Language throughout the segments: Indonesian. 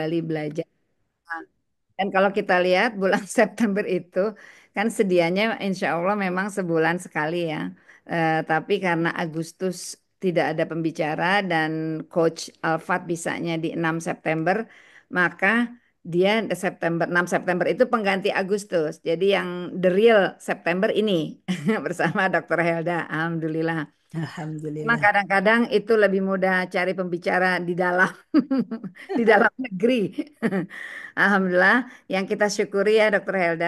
kembali belajar. Dan kalau kita lihat bulan September itu kan sedianya insya Allah memang sebulan sekali ya. Tapi karena Agustus tidak ada pembicara dan Coach Alfat bisanya di 6 September, maka dia September 6 September itu pengganti Agustus. Jadi yang the real September ini bersama Dr. Helda. Alhamdulillah. Cuma Alhamdulillah. kadang-kadang itu lebih mudah cari pembicara di dalam di dalam negeri. Alhamdulillah, yang kita syukuri ya Dokter Helda,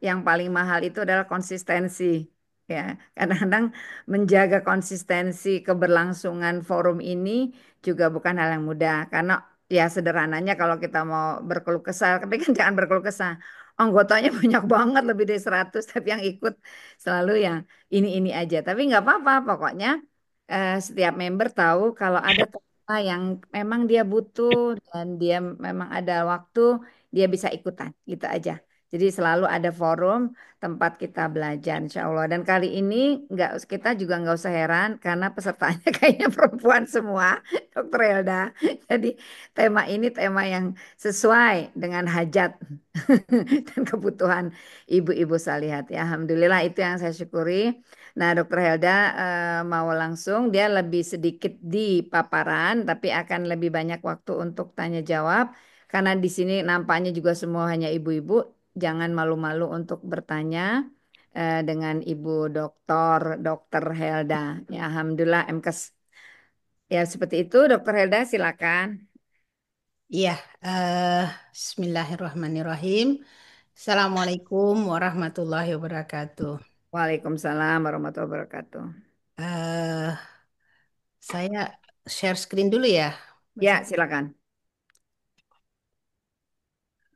yang paling mahal itu adalah konsistensi. Ya, kadang-kadang menjaga konsistensi keberlangsungan forum ini juga bukan hal yang mudah karena ya sederhananya kalau kita mau berkeluh kesah, tapi kan jangan berkeluh kesah. Anggotanya banyak banget lebih dari 100 tapi yang ikut selalu yang ini aja. Tapi nggak apa-apa, pokoknya setiap member tahu kalau ada tema yang memang dia butuh dan dia memang ada waktu, dia bisa ikutan, gitu aja. Jadi selalu ada forum tempat kita belajar, insya Allah. Dan kali ini nggak kita juga nggak usah heran karena pesertanya kayaknya perempuan semua, Dokter Elda. Jadi tema ini tema yang sesuai dengan hajat dan kebutuhan ibu-ibu salihat. Ya, Alhamdulillah itu yang saya syukuri. Nah, Dokter Helda mau langsung, dia lebih sedikit di paparan, tapi akan lebih banyak waktu untuk tanya jawab. Karena di sini nampaknya juga semua hanya ibu-ibu, jangan malu-malu untuk bertanya dengan Ibu Dokter Helda. Ya, Alhamdulillah MKes. Ya, seperti itu, Dokter Helda, silakan. Iya, eh, Bismillahirrahmanirrahim. Assalamualaikum warahmatullahi wabarakatuh. Waalaikumsalam warahmatullahi wabarakatuh. Eh, saya share screen dulu ya, Mas. Ya, silakan.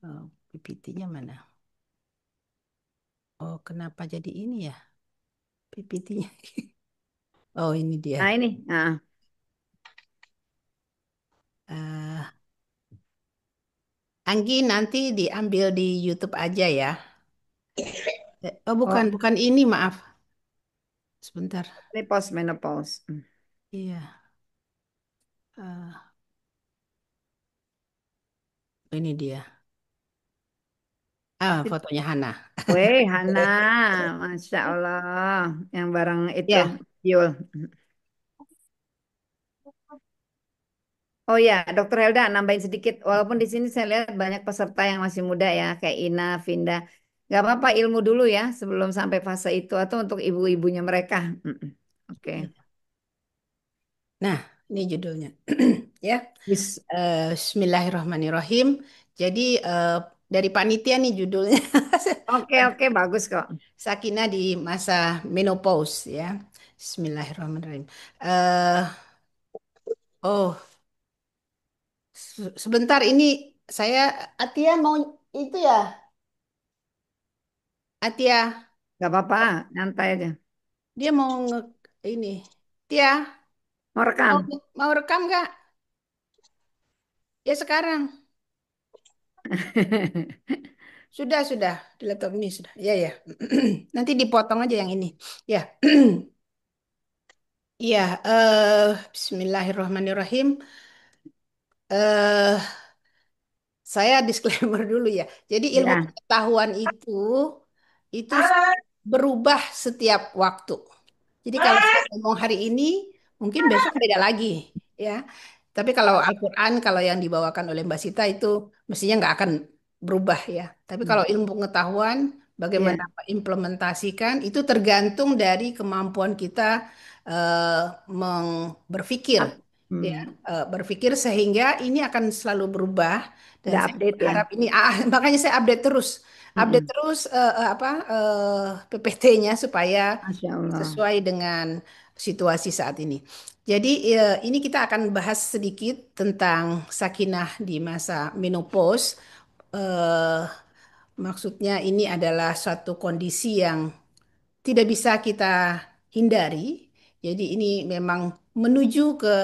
Oh, PPT-nya mana? Oh, kenapa jadi ini ya? PPT-nya. Oh, ini Nah, dia. ini. Nah, Eh, Anggi nanti diambil di YouTube aja ya. Oh, bukan, oh, bukan ini, maaf. Sebentar. ini post menopause. Iya, eh, ini dia. Ah, fotonya Hana. Weh, Hana, Masya Allah, yang bareng itu, Ya, Yul. Oh ya, Dokter Helda nambahin sedikit. Walaupun di sini saya lihat banyak peserta yang masih muda ya, kayak Ina, Vinda. Gak apa-apa ilmu dulu ya sebelum sampai fase itu atau untuk ibu-ibunya mereka. Mm-mm. Oke. nah, ini judulnya. Ya, Bis- Bismillahirrahmanirrahim. Jadi dari panitia nih judulnya Oke, oke, bagus kok. Sakinah di masa menopause ya. Bismillahirrahmanirrahim. Eh, oh, sebentar ini saya Atia mau itu ya, Atia Gak apa-apa, nyantai aja. dia mau ini. Tia Mau mau rekam? mau rekam nggak? Ya sekarang. Sudah di laptop ini sudah. Ya ya. Nanti dipotong aja yang ini. Ya. Iya, Bismillahirrahmanirrahim. Eh, saya disclaimer dulu ya. Jadi ilmu Ya, pengetahuan itu berubah setiap waktu. Jadi kalau saya ngomong hari ini, mungkin besok beda lagi, ya. Tapi kalau Al-Quran, kalau yang dibawakan oleh Mbak Sita itu mestinya nggak akan berubah ya. Tapi kalau ilmu pengetahuan, iya, bagaimana mengimplementasikan itu tergantung dari kemampuan kita berpikir, Up. ya. Hmm. Berpikir sehingga ini akan selalu berubah dan Udah saya update ya. berharap ini, makanya saya update Mm-mm. terus PPT-nya supaya Masya Allah. sesuai dengan situasi saat ini. Jadi ini kita akan bahas sedikit tentang sakinah di masa menopause. Eh, Maksudnya ini adalah suatu kondisi yang tidak bisa kita hindari. Jadi ini memang menuju ke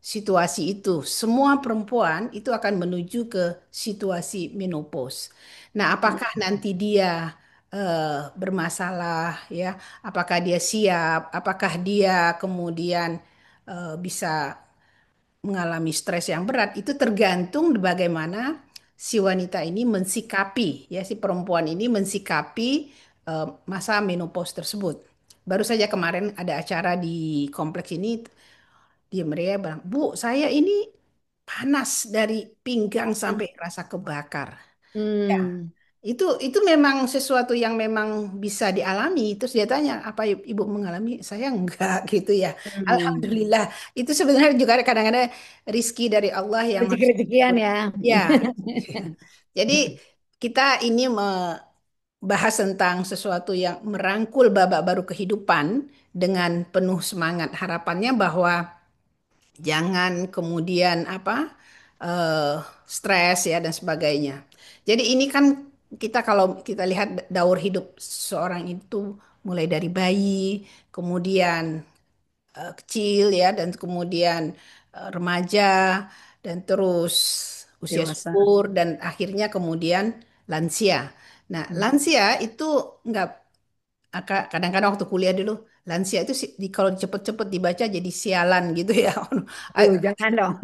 situasi itu. Semua perempuan itu akan menuju ke situasi menopause. Nah, apakah nanti dia bermasalah ya? Apakah dia siap? Apakah dia kemudian bisa mengalami stres yang berat? Itu tergantung bagaimana si wanita ini mensikapi, ya si perempuan ini mensikapi masa menopause tersebut. Baru saja kemarin ada acara di kompleks ini, dia mereka bilang, Bu, saya ini panas dari pinggang sampai rasa kebakar. Ya, Hmm. itu memang sesuatu yang memang bisa dialami. Terus dia tanya, apa ibu mengalami? Saya enggak gitu ya. Hmm. Alhamdulillah. Itu sebenarnya juga kadang-kadang rizki dari Allah yang harus Rezeki-rezekian ya. ya. Jadi kita ini membahas tentang sesuatu yang merangkul babak baru kehidupan dengan penuh semangat. Harapannya bahwa jangan kemudian apa eh, stres ya dan sebagainya. Jadi ini kan kita kalau kita lihat daur hidup seorang itu mulai dari bayi, kemudian kecil ya dan kemudian remaja dan terus usia Dewasa. subur dan akhirnya kemudian lansia. Nah, Hmm. lansia itu nggak kadang-kadang waktu kuliah dulu lansia itu kalau cepet-cepet dibaca jadi sialan gitu ya. Jangan dong.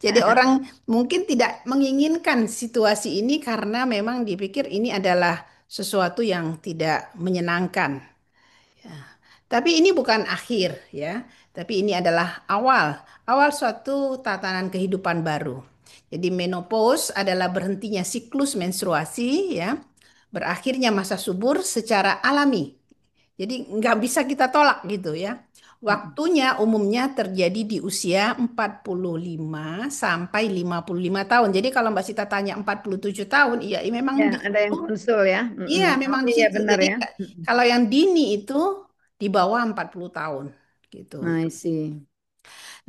Jadi orang mungkin tidak menginginkan situasi ini karena memang dipikir ini adalah sesuatu yang tidak menyenangkan. Ya. Tapi ini bukan akhir ya, tapi ini adalah awal suatu tatanan kehidupan baru. Jadi menopause adalah berhentinya siklus menstruasi ya, berakhirnya masa subur secara alami. Jadi nggak bisa kita tolak gitu ya. Waktunya umumnya terjadi di usia 45 sampai 55 tahun. Jadi kalau Mbak Sita tanya 47 tahun, iya memang Ya, di ada situ. yang konsul ya. Iya, Mm-mm. Oh memang di iya situ. benar Jadi ya. Mm-mm. kalau yang dini itu di bawah 40 tahun gitu. I see.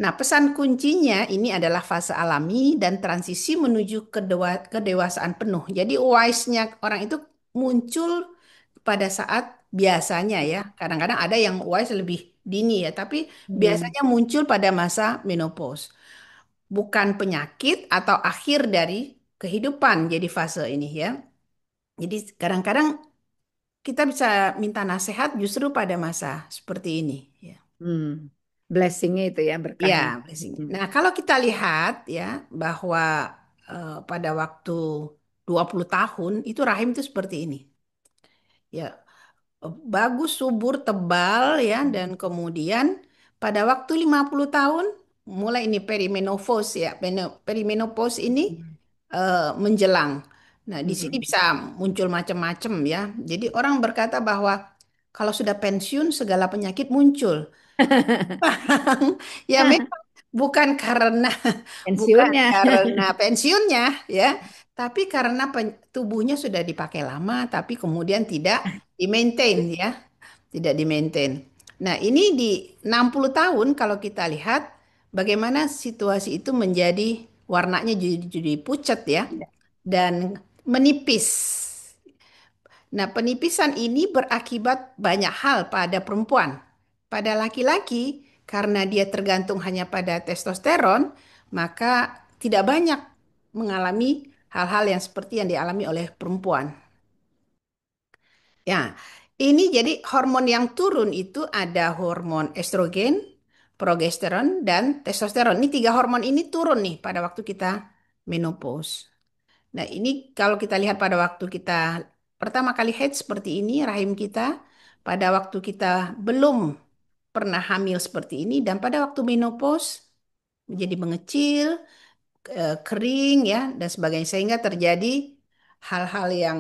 Nah, pesan kuncinya ini adalah fase alami dan transisi menuju kedewasaan penuh. Jadi wise-nya orang itu muncul pada saat biasanya ya. Kadang-kadang ada yang wise lebih dini ya, tapi Hmm. biasanya muncul pada masa menopause. Bukan penyakit atau akhir dari kehidupan jadi fase ini ya. Jadi kadang-kadang kita bisa minta nasihat justru pada masa seperti ini ya. Hmm. Blessingnya itu ya Ya, berkahnya. blessing. Hmm. Nah, kalau kita lihat ya bahwa pada waktu 20 tahun itu rahim itu seperti ini. Ya, bagus, subur, tebal ya dan kemudian pada waktu 50 tahun mulai ini perimenopause ya. Perimenopause ini menjelang. Nah, di sini Hmm. bisa muncul macam-macam ya. Jadi orang berkata bahwa kalau sudah pensiun segala penyakit muncul. Ya memang bukan karena bukan Pensiunnya. karena pensiunnya ya, tapi karena tubuhnya sudah dipakai lama tapi kemudian tidak di-maintain ya, tidak di-maintain. Nah, ini di 60 tahun kalau kita lihat bagaimana situasi itu menjadi warnanya jadi pucat ya dan menipis. Nah, penipisan ini berakibat banyak hal pada perempuan. Pada laki-laki, karena dia tergantung hanya pada testosteron, maka tidak banyak mengalami hal-hal yang seperti yang dialami oleh perempuan. Ya, ini jadi hormon yang turun itu ada hormon estrogen, progesteron, dan testosteron. Ini tiga hormon ini turun nih pada waktu kita menopause. Nah, ini kalau kita lihat pada waktu kita pertama kali haid seperti ini, rahim kita, pada waktu kita belum pernah hamil seperti ini, dan pada waktu menopause menjadi mengecil, kering, ya, dan sebagainya. Sehingga terjadi hal-hal yang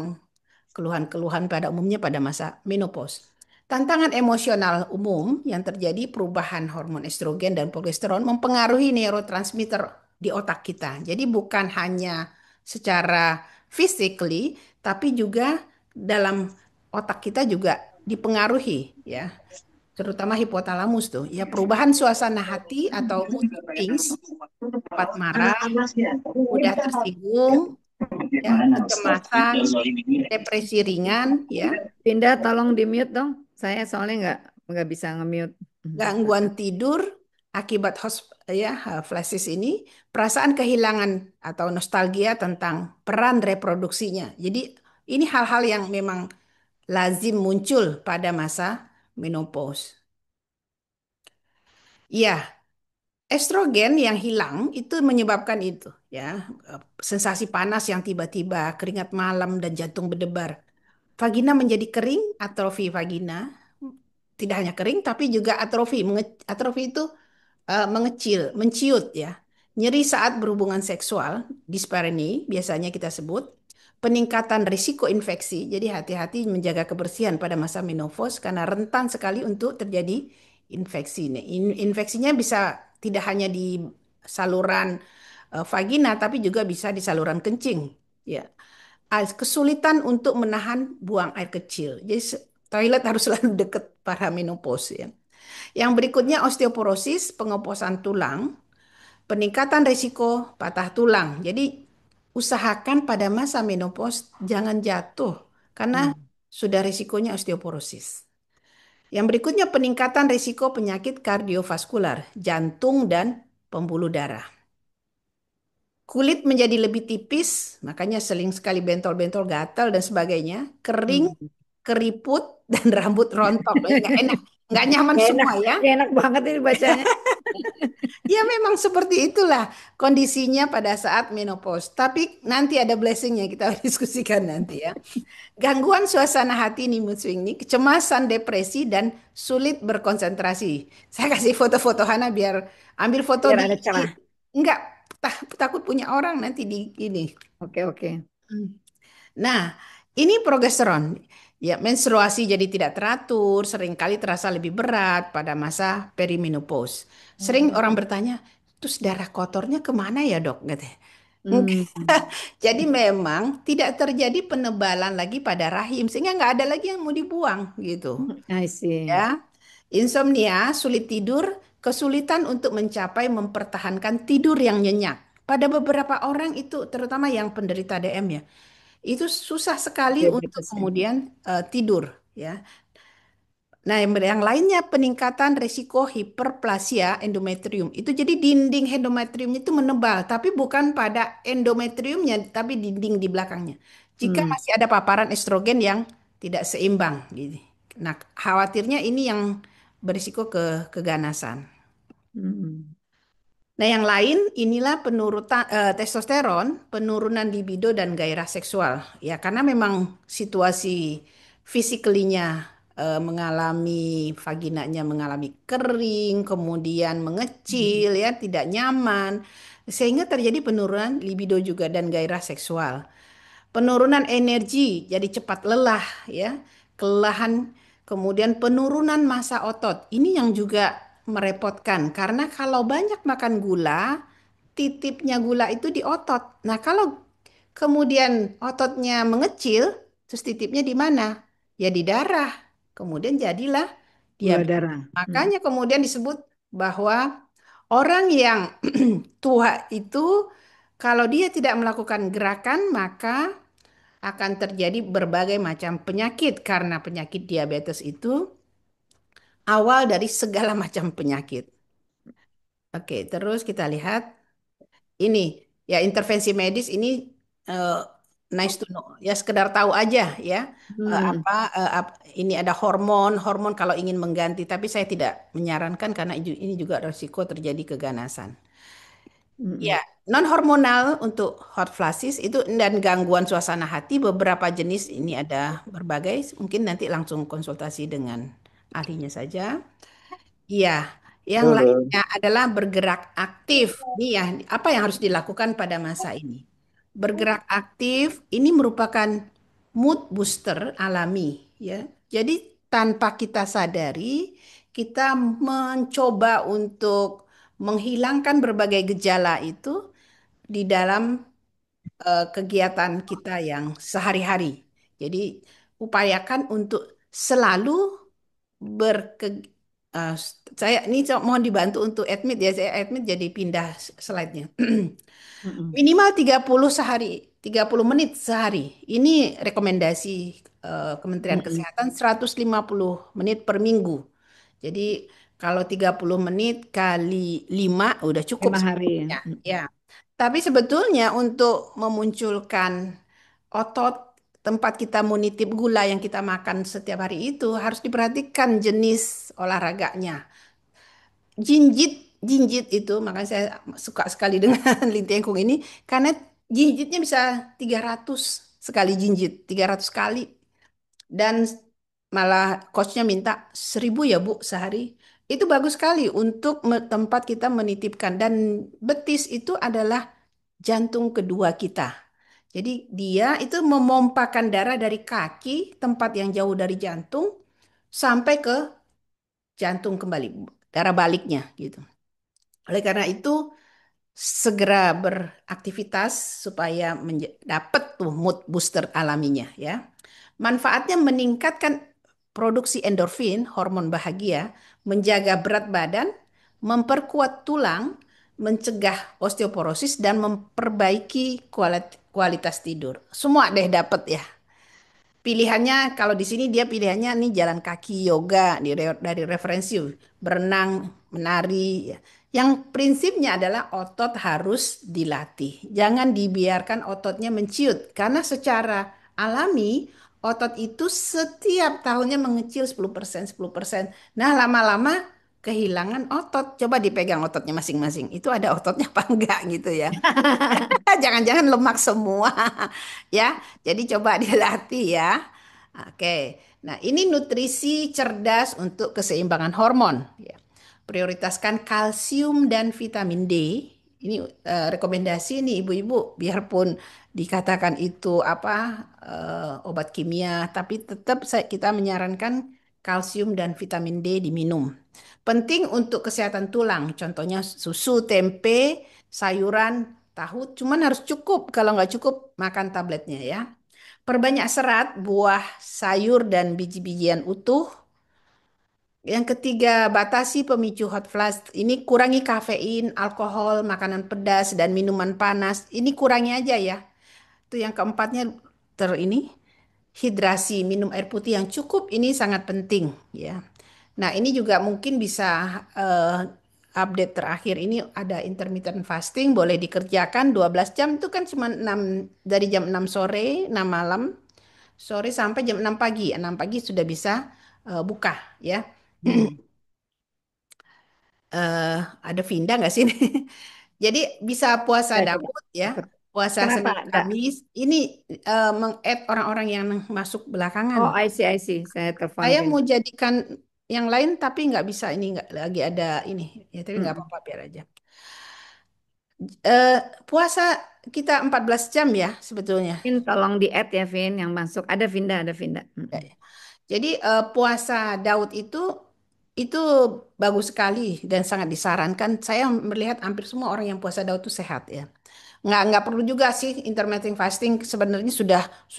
keluhan-keluhan pada umumnya pada masa menopause. Tantangan emosional umum yang terjadi perubahan hormon estrogen dan progesteron mempengaruhi neurotransmitter di otak kita. Jadi bukan hanya secara physically, tapi juga dalam otak kita juga dipengaruhi ya, terutama hipotalamus tuh. Ya perubahan suasana hati atau mood swings, cepat marah, mudah tersinggung, ya, kecemasan, depresi ringan, ya, Pindah tolong di mute dong. Saya soalnya nggak bisa nge-mute. gangguan tidur akibat ya flashes ini, perasaan kehilangan atau nostalgia tentang peran reproduksinya. Jadi ini hal-hal yang memang lazim muncul pada masa menopause. Iya, Estrogen yang hilang itu menyebabkan itu ya, sensasi panas yang tiba-tiba, keringat malam dan jantung berdebar. Vagina menjadi kering, atrofi vagina. Tidak hanya kering tapi juga atrofi. Atrofi itu mengecil, menciut ya. Nyeri saat berhubungan seksual, dyspareunia biasanya kita sebut. Peningkatan risiko infeksi, jadi hati-hati menjaga kebersihan pada masa menopause karena rentan sekali untuk terjadi infeksi. Nih, infeksinya bisa tidak hanya di saluran vagina, tapi juga bisa di saluran kencing. Ya, kesulitan untuk menahan buang air kecil. Jadi toilet harus selalu dekat para menopause ya. Yang berikutnya osteoporosis, pengeposan tulang, peningkatan risiko patah tulang. Jadi usahakan pada masa menopause jangan jatuh karena Hmm. sudah risikonya osteoporosis. Yang berikutnya peningkatan risiko penyakit kardiovaskular, jantung dan pembuluh darah. Kulit menjadi lebih tipis, makanya sering sekali bentol-bentol gatal dan sebagainya. Kering, Hmm. keriput, dan rambut rontok. Nggak enak, nggak nyaman Gak enak, semua ya. gak enak banget ini bacanya. Ya memang seperti itulah kondisinya pada saat menopause. Tapi nanti ada blessingnya kita diskusikan nanti ya. Gangguan suasana hati nih mood swing nih, kecemasan, depresi, dan sulit berkonsentrasi. Saya kasih foto-foto Hana biar ambil foto Biar ada celah. enggak, takut punya orang nanti di ini. Oke, oke. Nah, ini progesteron. Ya, menstruasi jadi tidak teratur, seringkali terasa lebih berat pada masa perimenopause. Sering orang bertanya, terus darah kotornya kemana ya dok? Gitu. Hmm. Jadi memang tidak terjadi penebalan lagi pada rahim, sehingga nggak ada lagi yang mau dibuang gitu. I see. Ya, insomnia, sulit tidur, kesulitan untuk mencapai mempertahankan tidur yang nyenyak. Pada beberapa orang itu, terutama yang penderita DM ya, itu susah sekali untuk Diabetes ya. kemudian tidur ya. Nah, yang lainnya peningkatan risiko hiperplasia endometrium. Itu jadi dinding endometriumnya itu menebal, tapi bukan pada endometriumnya, tapi dinding di belakangnya. Jika Hmm. masih ada paparan estrogen yang tidak seimbang gitu. Nah, khawatirnya ini yang berisiko ke keganasan. Hmm. Nah, yang lain inilah penurutan testosteron, penurunan libido dan gairah seksual. Ya, karena memang situasi fisiklinya mengalami vaginanya mengalami kering, kemudian mengecil ya, tidak nyaman sehingga terjadi penurunan libido juga dan gairah seksual. Penurunan energi, jadi cepat lelah ya, kelelahan, kemudian penurunan massa otot. Ini yang juga merepotkan karena kalau banyak makan gula, titipnya gula itu di otot. Nah, kalau kemudian ototnya mengecil, terus titipnya di mana? Ya di darah. Kemudian jadilah Gula diabetes. darah. Hmm. Makanya kemudian disebut bahwa orang yang tua itu kalau dia tidak melakukan gerakan, maka akan terjadi berbagai macam penyakit karena penyakit diabetes itu awal dari segala macam penyakit. Oke, terus kita lihat ini ya intervensi medis ini eh, nice to know ya sekedar tahu aja ya. Hmm. Apa ini ada hormon kalau ingin mengganti tapi saya tidak menyarankan karena ini juga risiko terjadi keganasan. Hmm. Ya, non hormonal untuk hot flashes itu dan gangguan suasana hati beberapa jenis ini ada berbagai. Mungkin nanti langsung konsultasi dengan ahlinya saja. Iya, yang lainnya adalah bergerak aktif. Ini ya, apa yang harus dilakukan pada masa ini? Bergerak aktif ini merupakan mood booster alami, ya. Jadi tanpa kita sadari, kita mencoba untuk menghilangkan berbagai gejala itu di dalam kegiatan kita yang sehari-hari. Jadi upayakan untuk selalu berke eh, saya ini mohon dibantu untuk admit ya, saya admit jadi pindah slide-nya. Hmm. Minimal 30 sehari, 30 menit sehari. Ini rekomendasi Kementerian Hmm. Kesehatan 150 menit per minggu. Jadi kalau 30 menit kali 5 udah cukup 5 hari. sebetulnya. Hmm. Ya. Tapi sebetulnya untuk memunculkan otot tempat kita menitip gula yang kita makan setiap hari itu harus diperhatikan jenis olahraganya. Jinjit jinjit itu, makanya saya suka sekali dengan Lintengkung ini, karena jinjitnya bisa 300 sekali jinjit, 300 kali. Dan malah coachnya minta 1.000 ya Bu sehari. Itu bagus sekali untuk tempat kita menitipkan. Dan betis itu adalah jantung kedua kita. Jadi dia itu memompakan darah dari kaki, tempat yang jauh dari jantung, sampai ke jantung kembali, darah baliknya gitu. Oleh karena itu, segera beraktivitas supaya dapat tuh mood booster alaminya ya. Manfaatnya meningkatkan produksi endorfin, hormon bahagia, menjaga berat badan, memperkuat tulang, mencegah osteoporosis dan memperbaiki kualitas tidur. Semua deh dapat ya. Pilihannya kalau di sini dia pilihannya nih jalan kaki, yoga dari referensi berenang, menari. Ya. Yang prinsipnya adalah otot harus dilatih. Jangan dibiarkan ototnya menciut karena secara alami otot itu setiap tahunnya mengecil 10%, 10%. Nah, lama-lama kehilangan otot. Coba dipegang ototnya masing-masing. Itu ada ototnya apa enggak gitu ya. Jangan-jangan lemak semua ya. Jadi coba dilatih ya. Oke. Nah, ini nutrisi cerdas untuk keseimbangan hormon ya. Prioritaskan kalsium dan vitamin D. Ini rekomendasi nih ibu-ibu, biarpun dikatakan itu apa obat kimia, tapi tetap kita menyarankan kalsium dan vitamin D diminum. Penting untuk kesehatan tulang, contohnya susu, tempe, sayuran, tahu, cuman harus cukup. Kalau nggak cukup, makan tabletnya ya. Perbanyak serat, buah, sayur, dan biji-bijian utuh. Yang ketiga, batasi pemicu hot flash. Ini kurangi kafein, alkohol, makanan pedas, dan minuman panas. Ini kurangi aja ya. Itu yang keempatnya ini hidrasi, minum air putih yang cukup. Ini sangat penting ya. Nah, ini juga mungkin bisa update terakhir ini ada intermittent fasting boleh dikerjakan 12 jam itu kan cuma 6 dari jam 6 sore, 6 malam, sore sampai jam 6 pagi. 6 pagi sudah bisa buka ya. Mm-mm. Eh, ada Vinda nggak sih? Jadi bisa puasa Saya tidak Daud ya, ikut. puasa Kenapa Senin enggak? Kamis. Ini meng-add orang-orang yang masuk belakangan. Oh, I see, I see. Saya telepon Saya Vin. mau jadikan yang lain tapi nggak bisa ini nggak lagi ada ini ya tapi nggak Mm-mm. apa-apa biar aja. Eh, puasa kita 14 jam ya sebetulnya. Vin, tolong di add ya, Vin. Yang masuk. Ada Vinda, ada Vinda. Ya, Mm-mm. ya. Jadi puasa Daud itu bagus sekali dan sangat disarankan. Saya melihat hampir semua orang yang puasa Daud itu sehat ya. Nggak perlu juga sih intermittent fasting sebenarnya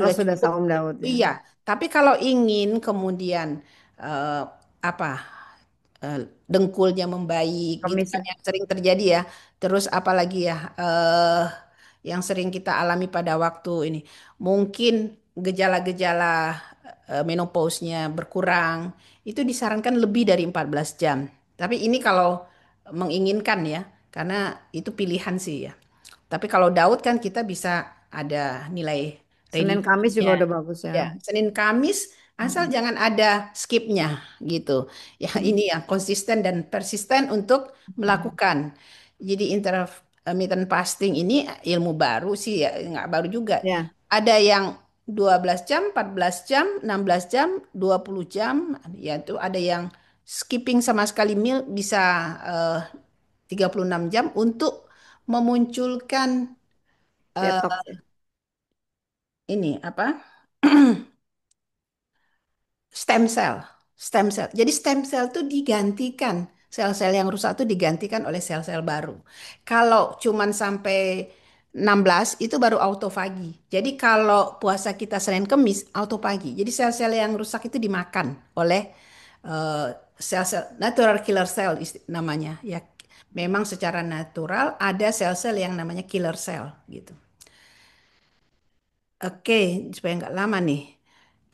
Oh, sudah sudah cukup. saum Daud ya. Iya, tapi kalau ingin kemudian eh, apa dengkulnya membaik gitu Komis kan ya. yang sering terjadi ya. Terus apalagi ya yang sering kita alami pada waktu ini. Mungkin gejala-gejala menopause-nya berkurang, itu disarankan lebih dari 14 jam. Tapi ini kalau menginginkan ya, karena itu pilihan sih ya. Tapi kalau Daud kan kita bisa ada nilai Senin Kamis juga religiusnya. udah bagus ya. Ya, Senin Kamis asal Mm-mm. jangan ada skipnya gitu. Ya, Mm-mm. ini yang konsisten dan persisten untuk Mm-mm. melakukan. Jadi intermittent fasting ini ilmu baru sih ya, nggak baru juga. Ya, Ada yang 12 jam, 14 jam, 16 jam, 20 jam, ya itu ada yang skipping sama sekali meal bisa eh, 36 jam untuk memunculkan detox ya. ini apa? Stem cell. Stem cell. Jadi stem cell itu digantikan. Sel-sel yang rusak itu digantikan oleh sel-sel baru. Kalau cuman sampai 16 itu baru autofagi. Jadi kalau puasa kita Senin Kemis autofagi. Jadi sel-sel yang rusak itu dimakan oleh eh, sel-sel natural killer cell namanya. Ya, memang secara natural ada sel-sel yang namanya killer cell gitu. Oke, supaya nggak lama nih.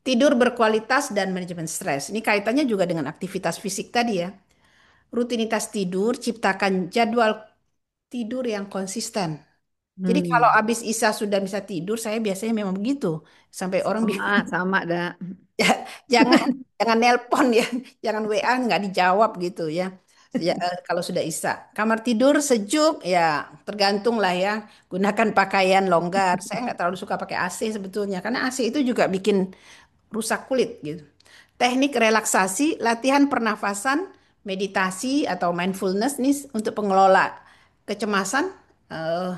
Tidur berkualitas dan manajemen stres. Ini kaitannya juga dengan aktivitas fisik tadi ya. Rutinitas tidur, ciptakan jadwal tidur yang konsisten. Jadi kalau Hmm. habis Isa sudah bisa tidur, saya biasanya memang begitu. Sampai orang Sama, sama dah. jangan jangan nelpon ya, jangan WA nggak dijawab gitu ya. Kalau sudah Isya. Kamar tidur sejuk, ya tergantung lah ya. Gunakan pakaian longgar. Saya nggak terlalu suka pakai AC sebetulnya, karena AC itu juga bikin rusak kulit gitu. Teknik relaksasi, latihan pernafasan, meditasi atau mindfulness nih untuk pengelola kecemasan. eh,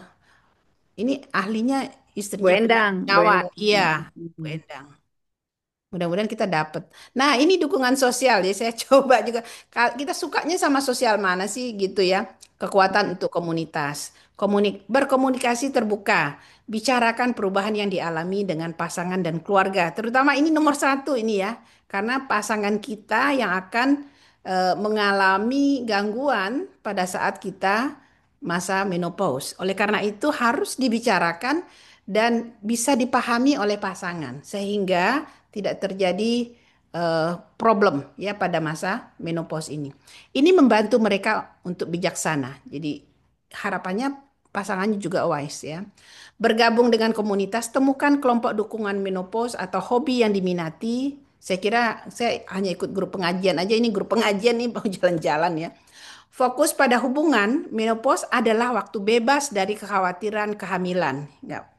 ini ahlinya Bu istrinya Penny Endang, Bu Kurniawan. Endang. Iya, Bu Hmm. Endang. Mudah-mudahan kita dapat. Nah, ini dukungan sosial ya. Saya coba juga. Kita sukanya sama sosial mana sih gitu ya? Kekuatan untuk komunitas. Berkomunikasi terbuka. Bicarakan perubahan yang dialami dengan pasangan dan keluarga. Terutama ini nomor satu ini ya. Karena pasangan kita yang akan mengalami gangguan pada saat kita masa menopause. Oleh karena itu harus dibicarakan dan bisa dipahami oleh pasangan sehingga tidak terjadi problem ya pada masa menopause ini. Ini membantu mereka untuk bijaksana. Jadi harapannya pasangannya juga wise ya. Bergabung dengan komunitas, temukan kelompok dukungan menopause atau hobi yang diminati. Saya kira saya hanya ikut grup pengajian aja. Ini grup pengajian nih mau jalan-jalan ya. Fokus pada hubungan, menopause adalah waktu bebas dari kekhawatiran kehamilan.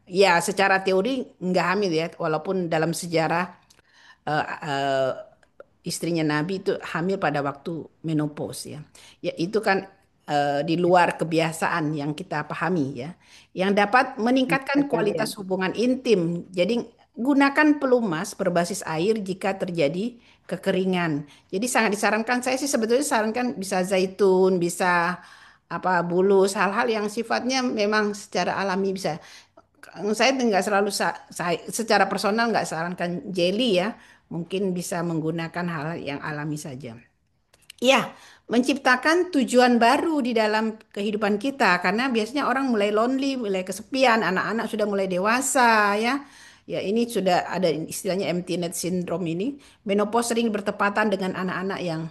Ya, secara teori nggak hamil ya, walaupun dalam sejarah eh, eh, istrinya Nabi itu hamil pada waktu menopause ya. Ya itu kan di luar kebiasaan yang kita pahami ya. Yang dapat meningkatkan Betul ya. kualitas hubungan intim. Jadi gunakan pelumas berbasis air jika terjadi kekeringan. Jadi sangat disarankan, saya sih sebetulnya sarankan bisa zaitun, bisa apa bulus, hal-hal yang sifatnya memang secara alami bisa. Saya nggak selalu saya, secara personal nggak sarankan jelly ya. Mungkin bisa menggunakan hal yang alami saja. Ya, menciptakan tujuan baru di dalam kehidupan kita karena biasanya orang mulai lonely, mulai kesepian, anak-anak sudah mulai dewasa ya. Ya, ini sudah ada istilahnya empty net syndrome ini. Menopause sering bertepatan dengan anak-anak yang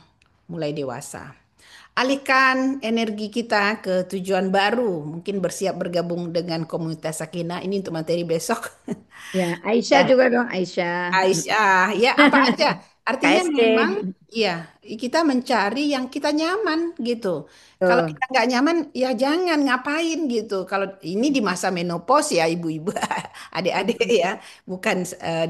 mulai dewasa. Alihkan energi kita ke tujuan baru, mungkin bersiap bergabung dengan komunitas Sakinah. Ini untuk materi besok. Ya, Aisyah Ya, juga dong, Aisyah. Aisyah, ya apa aja. Artinya memang, KSC. ya kita mencari yang kita nyaman gitu. Kalau Tuh. kita nggak nyaman, ya jangan ngapain gitu. Kalau ini di masa menopause ya ibu-ibu, adik-adik ya, bukan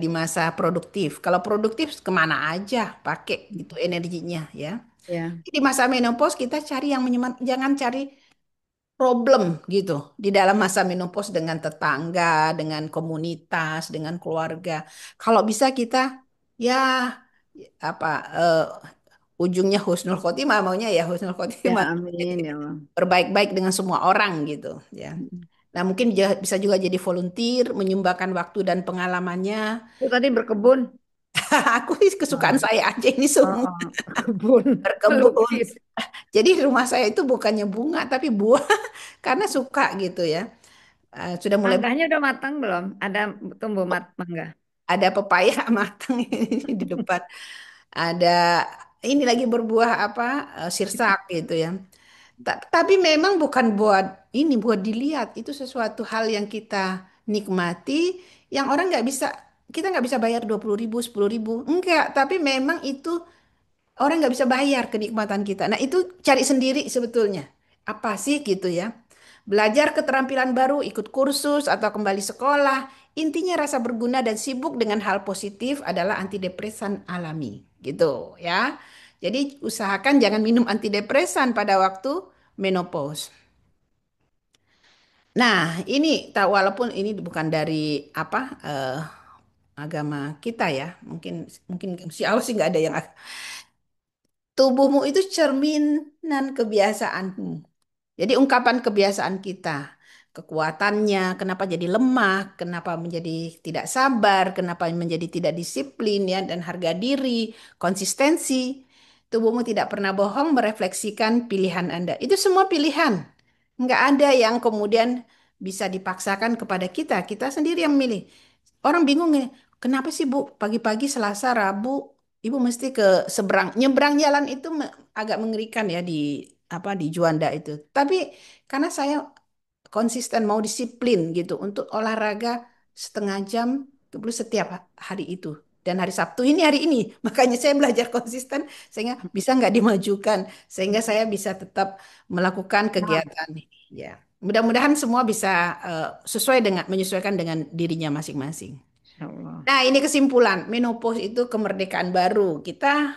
di masa produktif. Kalau produktif kemana aja pakai itu energinya ya. Ya, Di masa menopause kita cari yang menyeman, jangan cari problem gitu di dalam masa menopause dengan tetangga, dengan komunitas, dengan keluarga. Kalau bisa kita ya apa ujungnya husnul khotimah maunya ya husnul ya khotimah. Jadi amin ya Allah. berbaik-baik dengan semua orang gitu ya. Nah, mungkin bisa juga jadi volunteer, menyumbangkan waktu dan pengalamannya. Itu tadi berkebun. Aku kesukaan Oh, saya aja ini oh, semua oh, berkebun, berkebun. melukis. Jadi rumah saya itu bukannya bunga tapi buah karena suka gitu ya. Sudah mulai Mangganya udah matang belum? Ada tumbuh mangga. ada pepaya matang ini di depan. Ada ini lagi berbuah apa sirsak gitu ya. Tapi memang bukan buat ini buat dilihat. Itu sesuatu hal yang kita nikmati yang orang nggak bisa kita nggak bisa bayar 20.000, 10.000. Enggak, tapi memang itu orang nggak bisa bayar kenikmatan kita. Nah, itu cari sendiri sebetulnya. Apa sih gitu ya? Belajar keterampilan baru, ikut kursus atau kembali sekolah. Intinya rasa berguna dan sibuk dengan hal positif adalah antidepresan alami. Gitu ya. Jadi usahakan jangan minum antidepresan pada waktu menopause. Nah, ini tak walaupun ini bukan dari apa agama kita ya. Mungkin mungkin si Allah sih nggak ada yang tubuhmu itu cerminan kebiasaanmu. Jadi ungkapan kebiasaan kita, kekuatannya, kenapa jadi lemah, kenapa menjadi tidak sabar, kenapa menjadi tidak disiplin ya dan harga diri, konsistensi. Tubuhmu tidak pernah bohong merefleksikan pilihan Anda. Itu semua pilihan. Nggak ada yang kemudian bisa dipaksakan kepada kita. Kita sendiri yang memilih. Orang bingung nih, kenapa sih Bu pagi-pagi Selasa, Rabu Ibu mesti ke seberang, nyebrang jalan itu agak mengerikan ya di apa di Juanda itu. Tapi karena saya konsisten mau disiplin gitu untuk olahraga setengah jam setiap hari itu. dan hari Sabtu ini hari ini. Makanya saya belajar konsisten sehingga bisa nggak dimajukan, sehingga saya bisa tetap melakukan Nah, kegiatan ini. Ya, mudah-mudahan semua bisa sesuai dengan menyesuaikan dengan dirinya masing-masing. Insya Allah. Nah, ini kesimpulan. Menopause itu kemerdekaan baru. Kita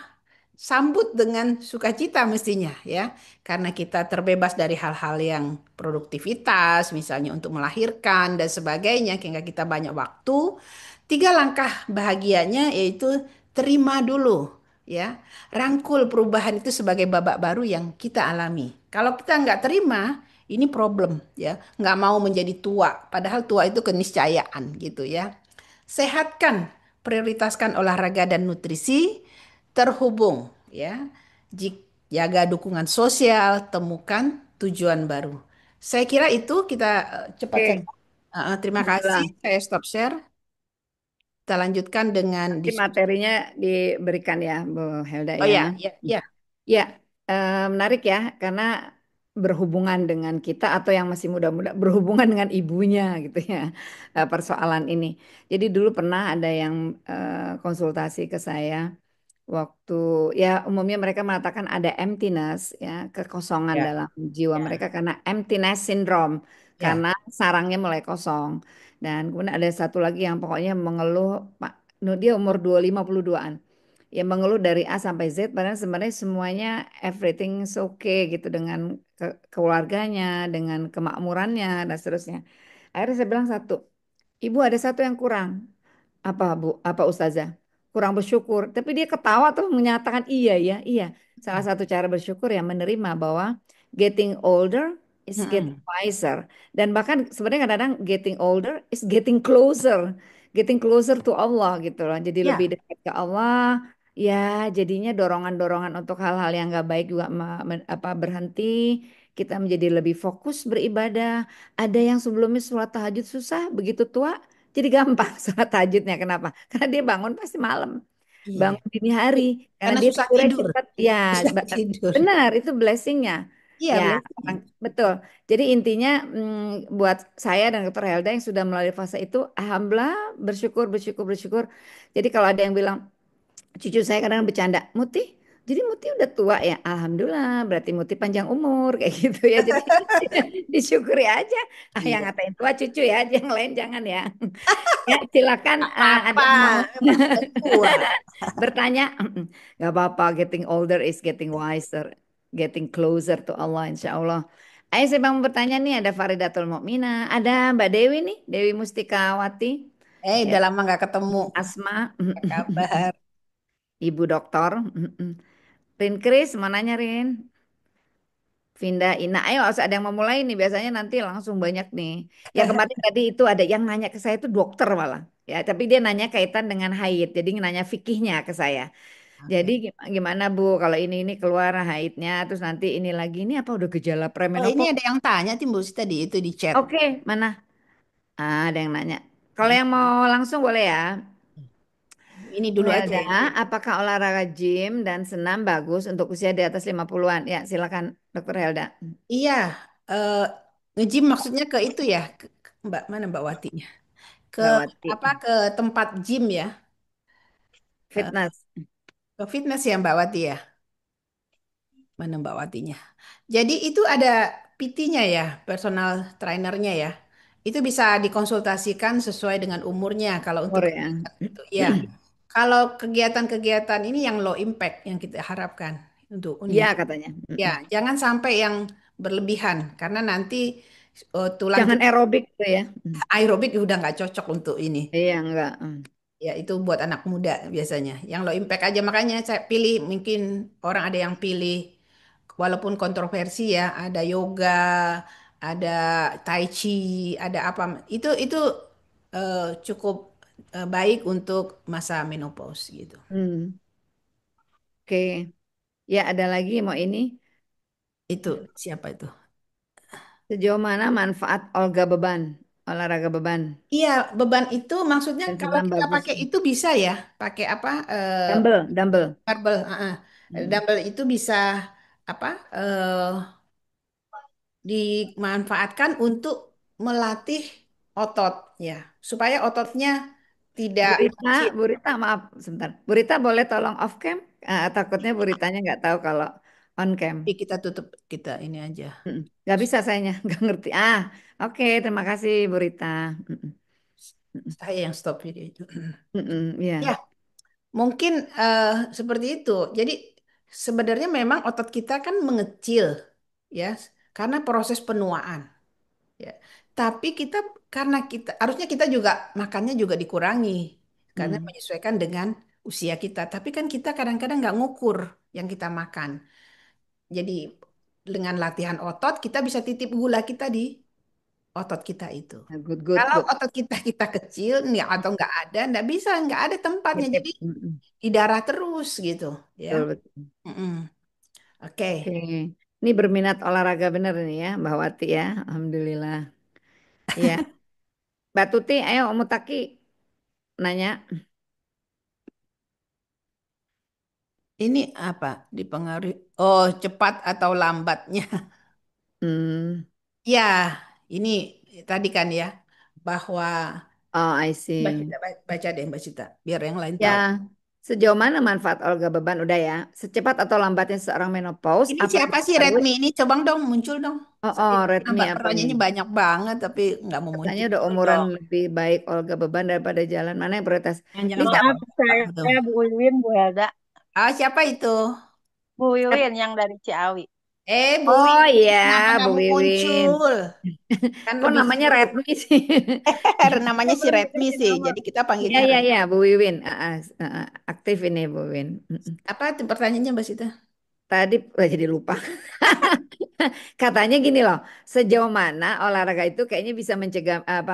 sambut dengan sukacita mestinya ya. Karena kita terbebas dari hal-hal yang produktivitas, misalnya untuk melahirkan dan sebagainya, sehingga kita banyak waktu. Tiga langkah bahagianya yaitu terima dulu ya. Rangkul perubahan itu sebagai babak baru yang kita alami. Kalau kita nggak terima, ini problem ya. Nggak mau menjadi tua. Padahal tua itu keniscayaan gitu ya. Sehatkan, prioritaskan olahraga dan nutrisi, terhubung ya. Jaga dukungan sosial, temukan tujuan baru. Saya kira itu kita cepat saja. Oke, Terima kasih. alhamdulillah. Saya stop share. Kita lanjutkan dengan Nanti diskusi. materinya diberikan ya, Bu Helda Oh ya. ya, ya, ya, Ya, menarik ya, karena berhubungan dengan kita atau yang masih muda-muda berhubungan dengan ibunya gitu ya, persoalan ini. Jadi dulu pernah ada yang konsultasi ke saya. Waktu ya umumnya mereka mengatakan ada emptiness ya kekosongan ya, dalam jiwa mereka ya, karena emptiness syndrome ya. karena sarangnya mulai kosong dan kemudian ada satu lagi yang pokoknya mengeluh Pak dia umur 52-an ya mengeluh dari A sampai Z padahal sebenarnya semuanya everything is okay gitu dengan keluarganya dengan kemakmurannya dan seterusnya akhirnya saya bilang satu ibu ada satu yang kurang apa Bu? Apa Ustazah? Kurang bersyukur. Tapi dia ketawa tuh menyatakan iya ya, iya. Salah satu cara bersyukur ya menerima bahwa getting older is getting Mm-mm. wiser. Dan bahkan sebenarnya kadang-kadang getting older is getting closer. Getting closer to Allah gitu loh. Jadi lebih Ya, dekat ke Allah. Ya jadinya dorongan-dorongan untuk hal-hal yang nggak baik juga apa berhenti. Kita menjadi lebih fokus beribadah. Ada yang sebelumnya sholat tahajud susah, begitu tua jadi gampang sholat tahajudnya. Kenapa? Karena dia bangun pasti malam. iya. Bangun dini hari. Karena Karena dia susah tidurnya tidur. cepat. Ya, Susah ba- tidur. benar. Itu blessingnya. Iya, Ya, blessing. betul. Jadi intinya buat saya dan Dr. Helda yang sudah melalui fase itu, alhamdulillah bersyukur, bersyukur, bersyukur. Jadi kalau ada yang bilang, cucu saya kadang bercanda, Muti, jadi Muti udah tua ya? Alhamdulillah, berarti Muti panjang umur kayak gitu ya. Jadi disyukuri aja. Ah, yang Iya. ngatain tua cucu ya, yang lain jangan ya. Ya, silakan ada Apa-apa, yang mau emang sudah tua. bertanya. Gak apa-apa, getting older is getting wiser, getting closer to Allah, insya Allah. Ayo saya mau bertanya nih, ada Faridatul Mukmina, ada Mbak Dewi nih, Dewi Mustikawati, ya, Udah lama nggak ketemu. Asma, Apa kabar? Ibu Doktor. Rin Kris, mau nanya Rin? Vinda, Ina, ayo harus ada yang memulai nih. Biasanya nanti langsung banyak nih. Yang kemarin tadi itu ada yang nanya ke saya itu dokter malah. Ya, tapi dia nanya kaitan dengan haid. Jadi nanya fikihnya ke saya. Jadi Oke. gimana Bu kalau ini keluar haidnya terus nanti ini lagi ini apa udah gejala Oh, ini premenopause? ada yang tanya Timbul tadi itu di chat. Oke, mana? Ah, ada yang nanya. Kalau yang mau langsung boleh ya. Ini Bu dulu aja Helda, ya. apakah olahraga gym dan senam bagus untuk usia di atas 50-an? Ya, silakan Dokter Helda. Iya, eh, nge-gym maksudnya ke itu ya, Mbak mana Mbak Watinya? Ke Mbak Wati. apa? Ke tempat gym ya, Eh, Fitness. ke fitness ya Mbak Wati ya. Mana Mbak Watinya? Jadi itu ada PT-nya ya, personal trainernya ya. Itu bisa dikonsultasikan sesuai dengan umurnya kalau untuk Umur ya. kegiatan itu. Ya, kalau kegiatan-kegiatan ini yang low impact yang kita harapkan untuk ini. Iya katanya. Ya, Mm-mm. jangan sampai yang berlebihan karena nanti tulang Jangan kita aerobik tuh ya. aerobik udah nggak cocok untuk ini. Iya enggak. Ya, itu buat anak muda biasanya. Yang low impact aja makanya saya pilih mungkin orang ada yang pilih walaupun kontroversi ya, ada yoga, ada tai chi, ada apa. Itu cukup baik untuk masa menopause gitu. Hmm, oke. Ya ada lagi mau ini. Itu siapa itu? Sejauh mana manfaat olahraga beban Iya, beban itu maksudnya dan kalau senam kita bagus. pakai itu bisa ya, pakai apa? Dumbbell, dumbbell. Barbel. Hmm. Dumbbell itu bisa apa? Dimanfaatkan untuk melatih otot ya, supaya ototnya tidak Burita, kecil. Burita, maaf sebentar. Burita boleh tolong off cam? Takutnya Buritanya nggak tahu kalau on cam. Tapi kita tutup kita ini aja. Nggak bisa sayanya, nggak ngerti. Oke, terima kasih Burita. Mm-mm, mm-mm, Saya yang stop video itu. mm-mm, ya, Ya, mungkin seperti itu. Jadi sebenarnya memang otot kita kan mengecil, ya, karena proses penuaan. Ya. Tapi kita karena kita harusnya kita juga makannya juga dikurangi karena mm, menyesuaikan dengan usia kita. Tapi kan kita kadang-kadang nggak ngukur yang kita makan. Jadi dengan latihan otot kita bisa titip gula kita di otot kita itu. good, good, Kalau good. otot kita kecil nih atau nggak ada, nggak bisa, nggak ada tempatnya. Titip. Jadi Mm-mm, di darah terus gitu, ya. betul, betul. Mm-mm. Oke. Oke, ini berminat olahraga bener nih ya, Mbak Wati ya. Alhamdulillah. Ya, Mbak Tuti, ayo Om Mutaki nanya. Ini apa? Dipengaruhi. Oh, cepat atau lambatnya. Hmm, Ya, ini tadi kan ya, bahwa oh, I Mbak see. Cita, baca deh Mbak Cita, biar yang lain Ya, tahu. sejauh mana manfaat olga beban? Udah ya. Secepat atau lambatnya seorang menopause, Ini apa siapa sih dipengaruhi? Redmi ini? Coba dong, muncul dong. Oh, Saya oh, Redmi nambah apa ini? pertanyaannya banyak banget, tapi nggak mau Katanya muncul. udah Muncul umuran dong. lebih baik olga beban daripada jalan. Mana yang prioritas? Ini Jangan siapa? Maaf, jawab tuh. saya Bu Wiwin, Bu Helda. Ah, siapa itu? Bu Wiwin yang dari Ciawi. Bu Oh Wiwin, iya, kenapa nggak Bu mau Wiwin. muncul? Kan Kok lebih namanya seru. Redmi sih? Namanya Saya si belum Redmi dikasih sih, nama. jadi kita Iya, panggilnya iya, Redmi. iya, Bu Wiwin. Aktif ini Bu Wiwin. Apa tuh pertanyaannya Mbak Sita? Tadi jadi lupa. Katanya gini loh, sejauh mana olahraga itu kayaknya bisa mencegah apa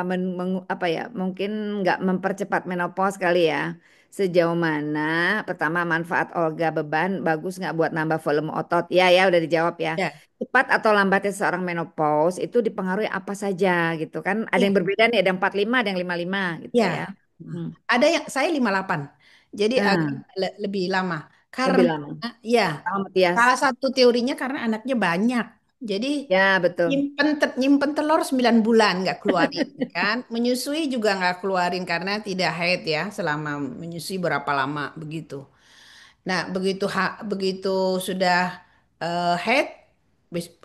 apa ya, mungkin nggak mempercepat menopause kali ya. Sejauh mana pertama manfaat olga beban bagus nggak buat nambah volume otot? Ya ya udah dijawab ya. Ya, Cepat atau lambatnya seorang menopause itu dipengaruhi apa saja gitu kan? Ada ya, yang berbeda nih, ada yang 45, ada yang 55 gitu ya. ya. Hmm. Ada yang saya 58. Jadi agak Nah, lebih lama. lebih Karena lama. ya, Sama Matias. salah satu teorinya karena anaknya banyak. Jadi Ya betul. nyimpen telur 9 bulan nggak keluarin kan. Menyusui juga nggak keluarin karena tidak haid ya selama menyusui berapa lama begitu. Nah, begitu sudah head,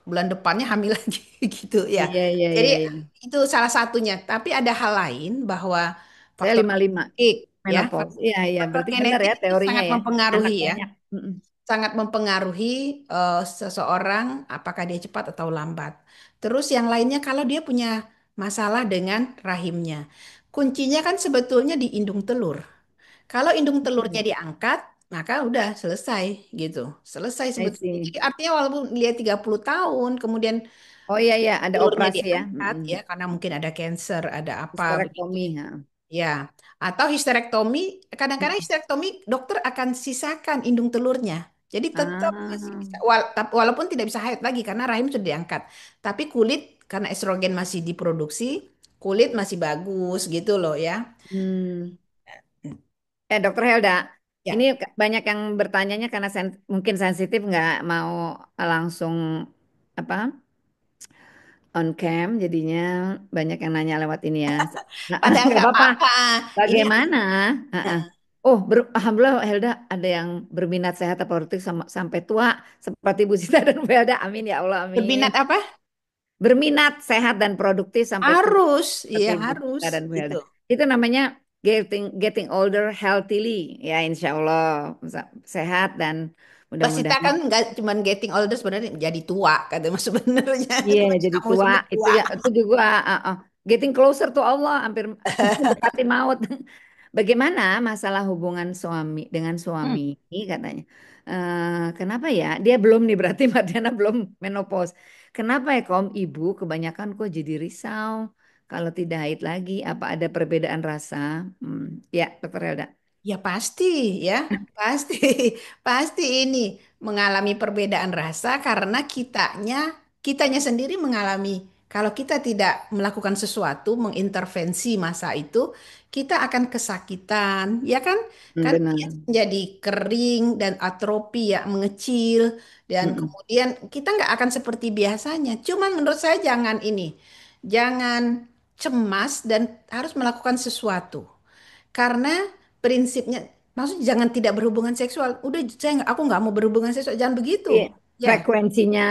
bulan depannya hamil lagi gitu ya. Iya iya Jadi iya iya. itu salah satunya. Tapi ada hal lain bahwa Saya faktor 55 genetik ya, menopause. Iya iya, faktor berarti benar genetik ya itu teorinya sangat ya. mempengaruhi Anak ya, banyak. Mm-mm. sangat mempengaruhi seseorang apakah dia cepat atau lambat. Terus yang lainnya kalau dia punya masalah dengan rahimnya. Kuncinya kan sebetulnya di indung telur. Kalau indung telurnya diangkat, maka udah selesai gitu. Selesai I sebetulnya. Jadi see. artinya walaupun dia 30 tahun, kemudian Oh iya iya, ada telurnya operasi ya. diangkat Mm-mm. ya karena mungkin ada cancer, ada apa begitu. Histerektomi. Ya. Ya, atau histerektomi, kadang-kadang Mm-mm. histerektomi dokter akan sisakan indung telurnya. Jadi tetap masih Ah, bisa, walaupun tidak bisa haid lagi karena rahim sudah diangkat. Tapi kulit karena estrogen masih diproduksi, kulit masih bagus gitu loh ya. hmm. Dokter Helda, Ya, ini banyak yang bertanyanya karena mungkin sensitif nggak mau langsung apa on cam, jadinya banyak yang nanya lewat ini ya. Nah, padahal nggak nggak apa-apa. apa-apa. Ini Bagaimana? Heeh. Oh, Alhamdulillah Helda ada yang berminat sehat atau produktif sampai tua seperti Bu Sita dan Bu Helda. Amin ya Allah, amin. berminat apa? Berminat sehat dan produktif sampai tua Harus, iya seperti Bu harus Sita dan Bu gitu. Helda. Itu namanya getting older healthily. Ya, insya Allah sehat dan Mbak Sita mudah-mudahan. kan nggak cuman getting older sebenarnya jadi tua kata mas sebenarnya. Iya, Mbak Sita jadi mau tua sampai itu tua. ya itu juga getting closer to Allah, hampir mendekati maut. Bagaimana masalah hubungan suami dengan Hmm. suami katanya? Kenapa ya? Dia belum nih berarti Mardiana belum menopause. Kenapa ya kaum ibu kebanyakan kok jadi risau kalau tidak haid lagi? Apa ada perbedaan rasa? Ya, Dokter Helda. Ya pasti ya, pasti, pasti ini mengalami perbedaan rasa karena kitanya sendiri mengalami. Kalau kita tidak melakukan sesuatu, mengintervensi masa itu, kita akan kesakitan, ya kan? Karena Benar. dia menjadi kering dan atrofi ya, mengecil, dan Mm-mm. kemudian kita nggak akan seperti biasanya. Cuman menurut saya jangan cemas dan harus melakukan sesuatu. Karena prinsipnya, maksud jangan tidak berhubungan seksual. Udah aku nggak mau berhubungan seksual, jangan begitu. Iya, Ya, frekuensinya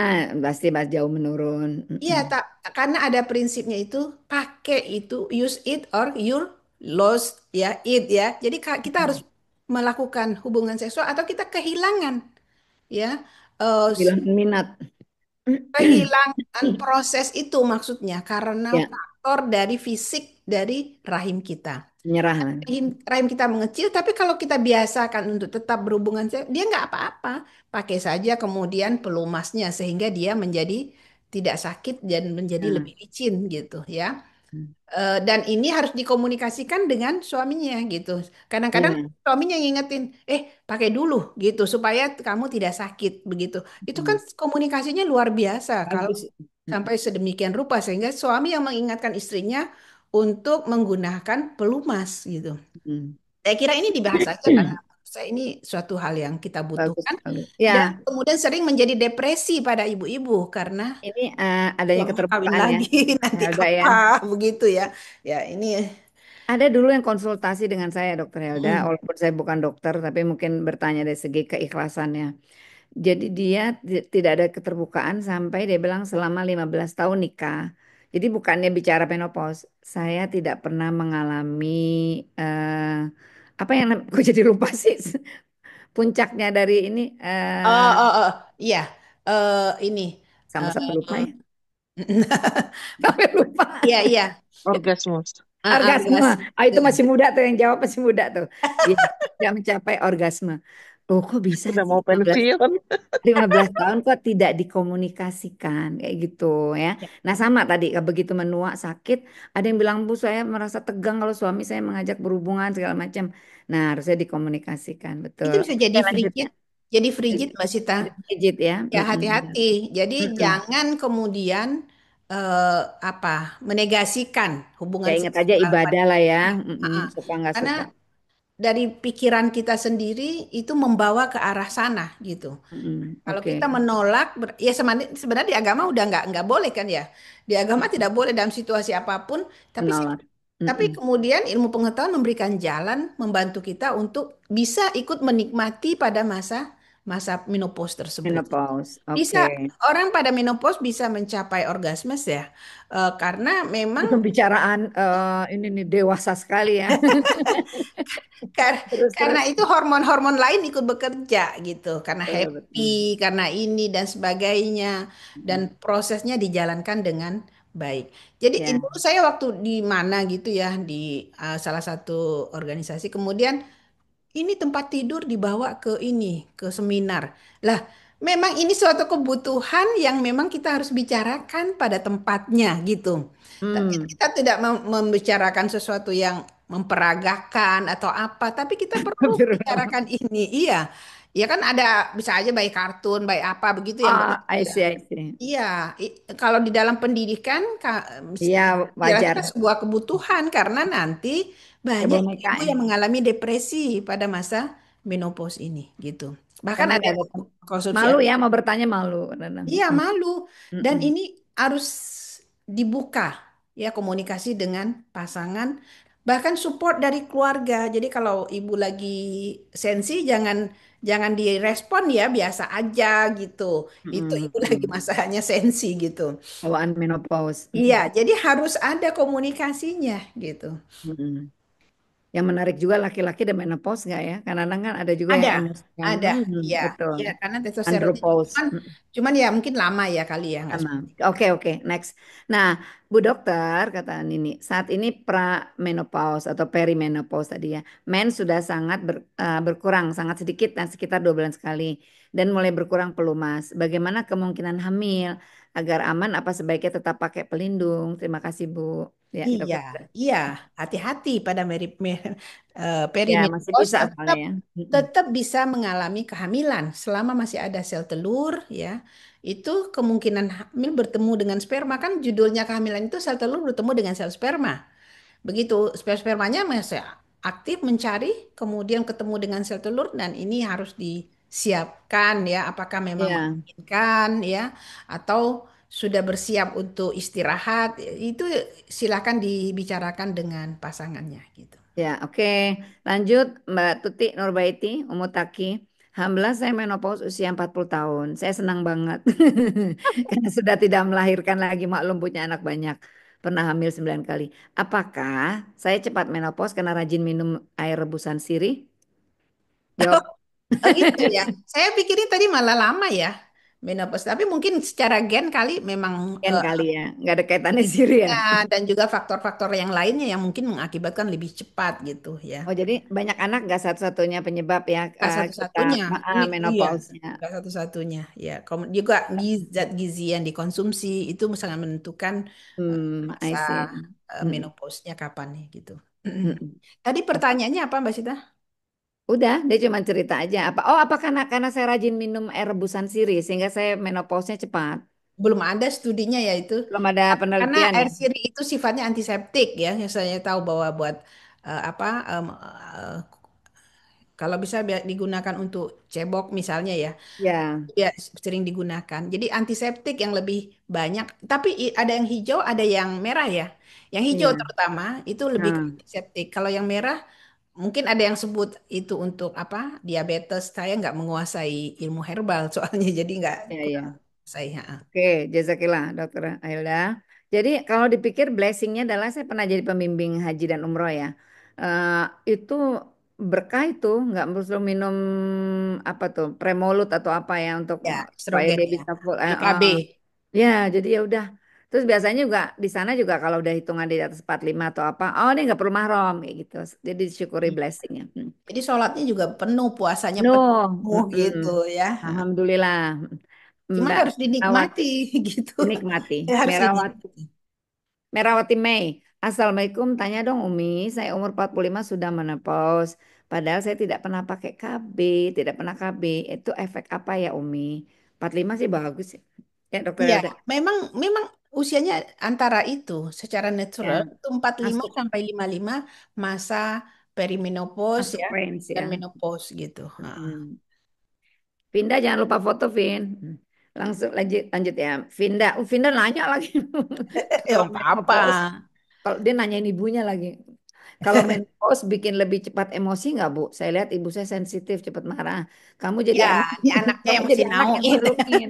pasti mas jauh menurun. iya tak, karena ada prinsipnya itu pakai itu use it or you lost ya it ya. Jadi kita harus melakukan hubungan seksual atau kita kehilangan ya. Eh, Bilang minat. Kehilangan proses itu maksudnya karena Ya, faktor dari fisik dari rahim kita. menyerah. Rahim kita mengecil, tapi kalau kita biasakan untuk tetap berhubungan, dia nggak apa-apa. Pakai saja kemudian pelumasnya sehingga dia menjadi tidak sakit dan menjadi Nah, lebih licin gitu ya. Dan ini harus dikomunikasikan dengan suaminya gitu. Kadang-kadang iya. suaminya ngingetin, pakai dulu gitu supaya kamu tidak sakit begitu. Itu kan komunikasinya luar biasa kalau Bagus. sampai sedemikian rupa sehingga suami yang mengingatkan istrinya untuk menggunakan pelumas gitu. Saya kira ini dibahas saja karena menurut saya ini suatu hal yang kita Bagus, butuhkan bagus. dan Ya, kemudian sering menjadi depresi pada ibu-ibu karena ini adanya belum kawin keterbukaan ya, lagi nanti Helda ya. apa begitu ya. Ya ini. Ada dulu yang konsultasi dengan saya, Dokter Helda, Mm. walaupun saya bukan dokter, tapi mungkin bertanya dari segi keikhlasannya. Jadi dia tidak ada keterbukaan sampai dia bilang selama 15 tahun nikah. Jadi bukannya bicara menopause, saya tidak pernah mengalami apa yang gue jadi lupa sih puncaknya dari ini Oh, oh, oh, iya. Ini. sama-sama lupa eh, ya. Sampai lupa. iya, iya. Orgasmus. Orgasme. Gas. Ah, itu masih muda tuh yang jawab masih muda tuh. Dia tidak mencapai orgasme. Oh, kok bisa Udah sih mau pensiun. 15 tahun kok tidak dikomunikasikan kayak gitu ya. Ya. Nah, sama tadi begitu menua sakit, ada yang bilang, "Bu, saya merasa tegang kalau suami saya mengajak berhubungan segala macam." Nah, harusnya dikomunikasikan, Itu betul. bisa Oke, jadi lanjut ya. frigid. Jadi frigid, Mbak Sita. Rigid ya. Ya, Mm-mm. hati-hati. Jadi Mm-mm. jangan kemudian eh, apa menegasikan Ya hubungan ingat aja seksual pada ibadah lah ya. ya. Mm-mm. Suka nggak Karena suka. dari pikiran kita sendiri itu membawa ke arah sana gitu. Mm-mm. Kalau Oke, kita menolak, ya sebenarnya di agama udah nggak boleh kan ya. Di agama tidak boleh dalam situasi apapun. Tapi menolak. tapi Mm-mm. kemudian ilmu pengetahuan memberikan jalan membantu kita untuk bisa ikut menikmati pada masa masa menopause tersebut. Menopause. Bisa Oke. orang pada menopause bisa mencapai orgasmes ya, karena memang Ini pembicaraan ini nih dewasa sekali ya. Terus karena terus. itu hormon-hormon lain ikut bekerja gitu, karena Betul, happy, betul. karena ini dan sebagainya, dan Mm. prosesnya dijalankan dengan baik. Jadi Ya. dulu saya waktu di mana gitu ya di salah satu organisasi, kemudian ini tempat tidur dibawa ke ini, ke seminar. Lah, memang ini suatu kebutuhan yang memang kita harus bicarakan pada tempatnya gitu. Tapi Hmm. kita tidak membicarakan sesuatu yang memperagakan atau apa, tapi kita perlu bicarakan ini. Iya. Ya kan ada bisa aja baik kartun, baik apa begitu yang Ah, begitu. I see, I see. Iya, kalau di dalam pendidikan Iya, wajar. jelasnya sebuah kebutuhan karena nanti Kayak banyak boneka ibu ya. yang mengalami depresi pada masa menopause ini gitu. Bahkan Karena ada nggak yang ada konsumsi. malu ya mau bertanya malu. Kadang. Iya, malu. Dan Mm-mm. ini harus dibuka ya komunikasi dengan pasangan, bahkan support dari keluarga. Jadi kalau ibu lagi sensi jangan jangan direspon ya biasa aja gitu. Itu Mm-mm. ibu lagi Mm-mm. masanya sensi gitu. Bawaan menopause. Iya, Mm-mm. jadi harus ada komunikasinya gitu. Mm-mm. Yang menarik juga laki-laki dan menopause nggak ya? Karena kadang kan ada juga Ada, yang emosi yang ada. Ya, betul. ya karena testosteronnya Andropause. cuman cuman ya mungkin lama ya kali ya nggak Sama. seperti Oke, oke, next. Nah, Bu Dokter, kata Nini, saat ini pra-menopause atau perimenopause tadi ya, men sudah sangat berkurang, sangat sedikit dan sekitar 2 bulan sekali, dan mulai berkurang pelumas. Bagaimana kemungkinan hamil agar aman? Apa sebaiknya tetap pakai pelindung? Terima kasih, Bu. Ya, iya, Dokter. iya, hati-hati pada Ya, masih perimenopause bisa soalnya tetap ya. Mm-mm. tetap bisa mengalami kehamilan selama masih ada sel telur ya. Itu kemungkinan hamil bertemu dengan sperma kan judulnya kehamilan itu sel telur bertemu dengan sel sperma. Begitu spermanya masih aktif mencari, kemudian ketemu dengan sel telur dan ini harus disiapkan ya, apakah memang Ya, menginginkan ya atau sudah bersiap untuk istirahat, itu silakan dibicarakan dengan pasangannya gitu. Ya, oke. Lanjut Mbak Tuti Nurbaiti, Umutaki. Alhamdulillah saya menopause usia 40 tahun. Saya senang banget. Karena sudah tidak melahirkan lagi, maklum punya anak banyak. Pernah hamil 9 kali. Apakah saya cepat menopause karena rajin minum air rebusan sirih? Jawab. Oh gitu ya. Saya pikirin tadi malah lama ya menopause. Tapi mungkin secara gen kali memang Gen kali ya. Nggak ada kaitannya sirih ya. ya, dan juga faktor-faktor yang lainnya yang mungkin mengakibatkan lebih cepat gitu ya. Oh, jadi banyak anak nggak satu-satunya penyebab ya Gak kita satu-satunya. Ini iya, menopause-nya. gak satu-satunya. Ya, juga zat gizi yang dikonsumsi itu sangat menentukan I masa see. Mm, menopause-nya kapan nih gitu. mm, Tadi mm. pertanyaannya apa Mbak Sita? Udah, dia cuma cerita aja. Apa karena saya rajin minum air rebusan sirih sehingga saya menopause-nya cepat. Belum ada studinya ya itu. Belum ada Karena penelitian air ya. sirih itu sifatnya antiseptik ya. Yang saya tahu bahwa buat apa kalau bisa digunakan untuk cebok misalnya ya. Ya, Ya, sering digunakan. Jadi antiseptik yang lebih banyak. Tapi ada yang hijau, ada yang merah ya. Yang hijau iya. terutama itu lebih ke Nah, antiseptik. Kalau yang merah mungkin ada yang sebut itu untuk apa? Diabetes. Saya nggak menguasai ilmu herbal soalnya jadi nggak ya, kurang ya. saya. Oke, jazakillah, Dokter Ailda. Jadi kalau dipikir blessingnya adalah saya pernah jadi pembimbing haji dan umroh ya. Eh, itu berkah itu nggak perlu minum apa tuh Premolud atau apa ya untuk Ya, supaya estrogen dia ya. bisa full. BKB. Ya, jadi ya udah. Terus biasanya juga di sana juga kalau udah hitungan di atas 45 atau apa, oh ini nggak perlu mahram kayak gitu. Jadi disyukuri blessingnya. Jadi sholatnya juga penuh, puasanya No, penuh gitu mm-mm. ya. Alhamdulillah. Cuman Mbak harus dinikmati Awati gitu. dinikmati. Ya, harus Merawati. dinikmati. Merawati Mei. Assalamualaikum, tanya dong Umi. Saya umur 45 sudah menopause. Padahal saya tidak pernah pakai KB, tidak pernah KB. Itu efek apa ya Umi? 45 sih bagus ya. Ya dokter Iya, Elda. memang memang usianya antara itu secara natural Ya, itu 45 masuk sampai 55 masa perimenopause masuk ya range dan ya. menopause gitu. Heeh. Mm. Vinda jangan lupa foto Vin. Langsung lanjut lanjut ya. Vinda nanya lagi. Ya Kalau apa-apa. menopause, kalau dia nanyain ibunya lagi. Kalau menopause bikin lebih cepat emosi nggak Bu? Saya lihat ibu saya sensitif, cepat marah. Kamu jadi Ya, anak, ini anaknya kamu yang jadi mesti anak yang nauin. menurutin.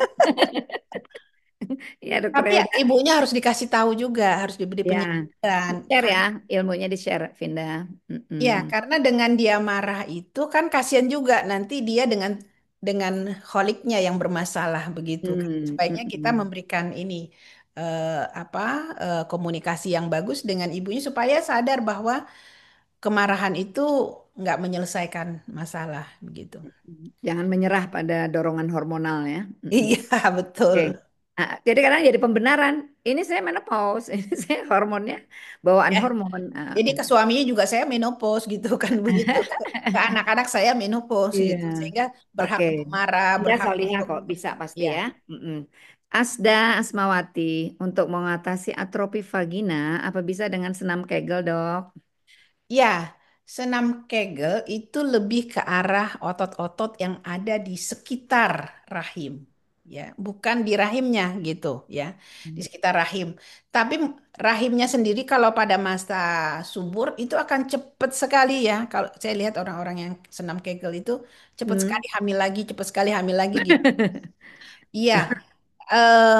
Ya dokter Tapi ya, Elda. ibunya harus dikasih tahu juga, harus diberi Ya, penjelasan. di-share ya, ilmunya di-share, Vinda. Ya, Mm-mm. karena dengan dia marah itu kan kasihan juga nanti dia dengan holiknya yang bermasalah begitu kan. Sebaiknya kita Mm-mm. memberikan ini eh, apa komunikasi yang bagus dengan ibunya supaya sadar bahwa kemarahan itu nggak menyelesaikan masalah begitu. Jangan menyerah pada dorongan hormonal ya. Mm-mm. Iya, betul. Oke. Nah, jadi kadang jadi pembenaran. Ini saya menopause, ini saya hormonnya bawaan Ya, hormon. jadi ke suaminya juga saya menopause gitu kan begitu. Ke anak-anak saya menopause Iya. gitu sehingga berhak Oke. untuk marah, Indah berhak Solihah untuk kok bisa pasti ya. ya. Mm-mm. Asda Asmawati untuk mengatasi atrofi vagina apa bisa dengan senam Kegel, Dok? Ya, senam Kegel itu lebih ke arah otot-otot yang ada di sekitar rahim, ya, bukan di rahimnya gitu, ya, di sekitar rahim. Tapi rahimnya sendiri kalau pada masa subur itu akan cepat sekali ya. Kalau saya lihat orang-orang yang senam Kegel itu cepat Hmm. sekali hamil lagi, cepat sekali hamil lagi gitu. Iya, eh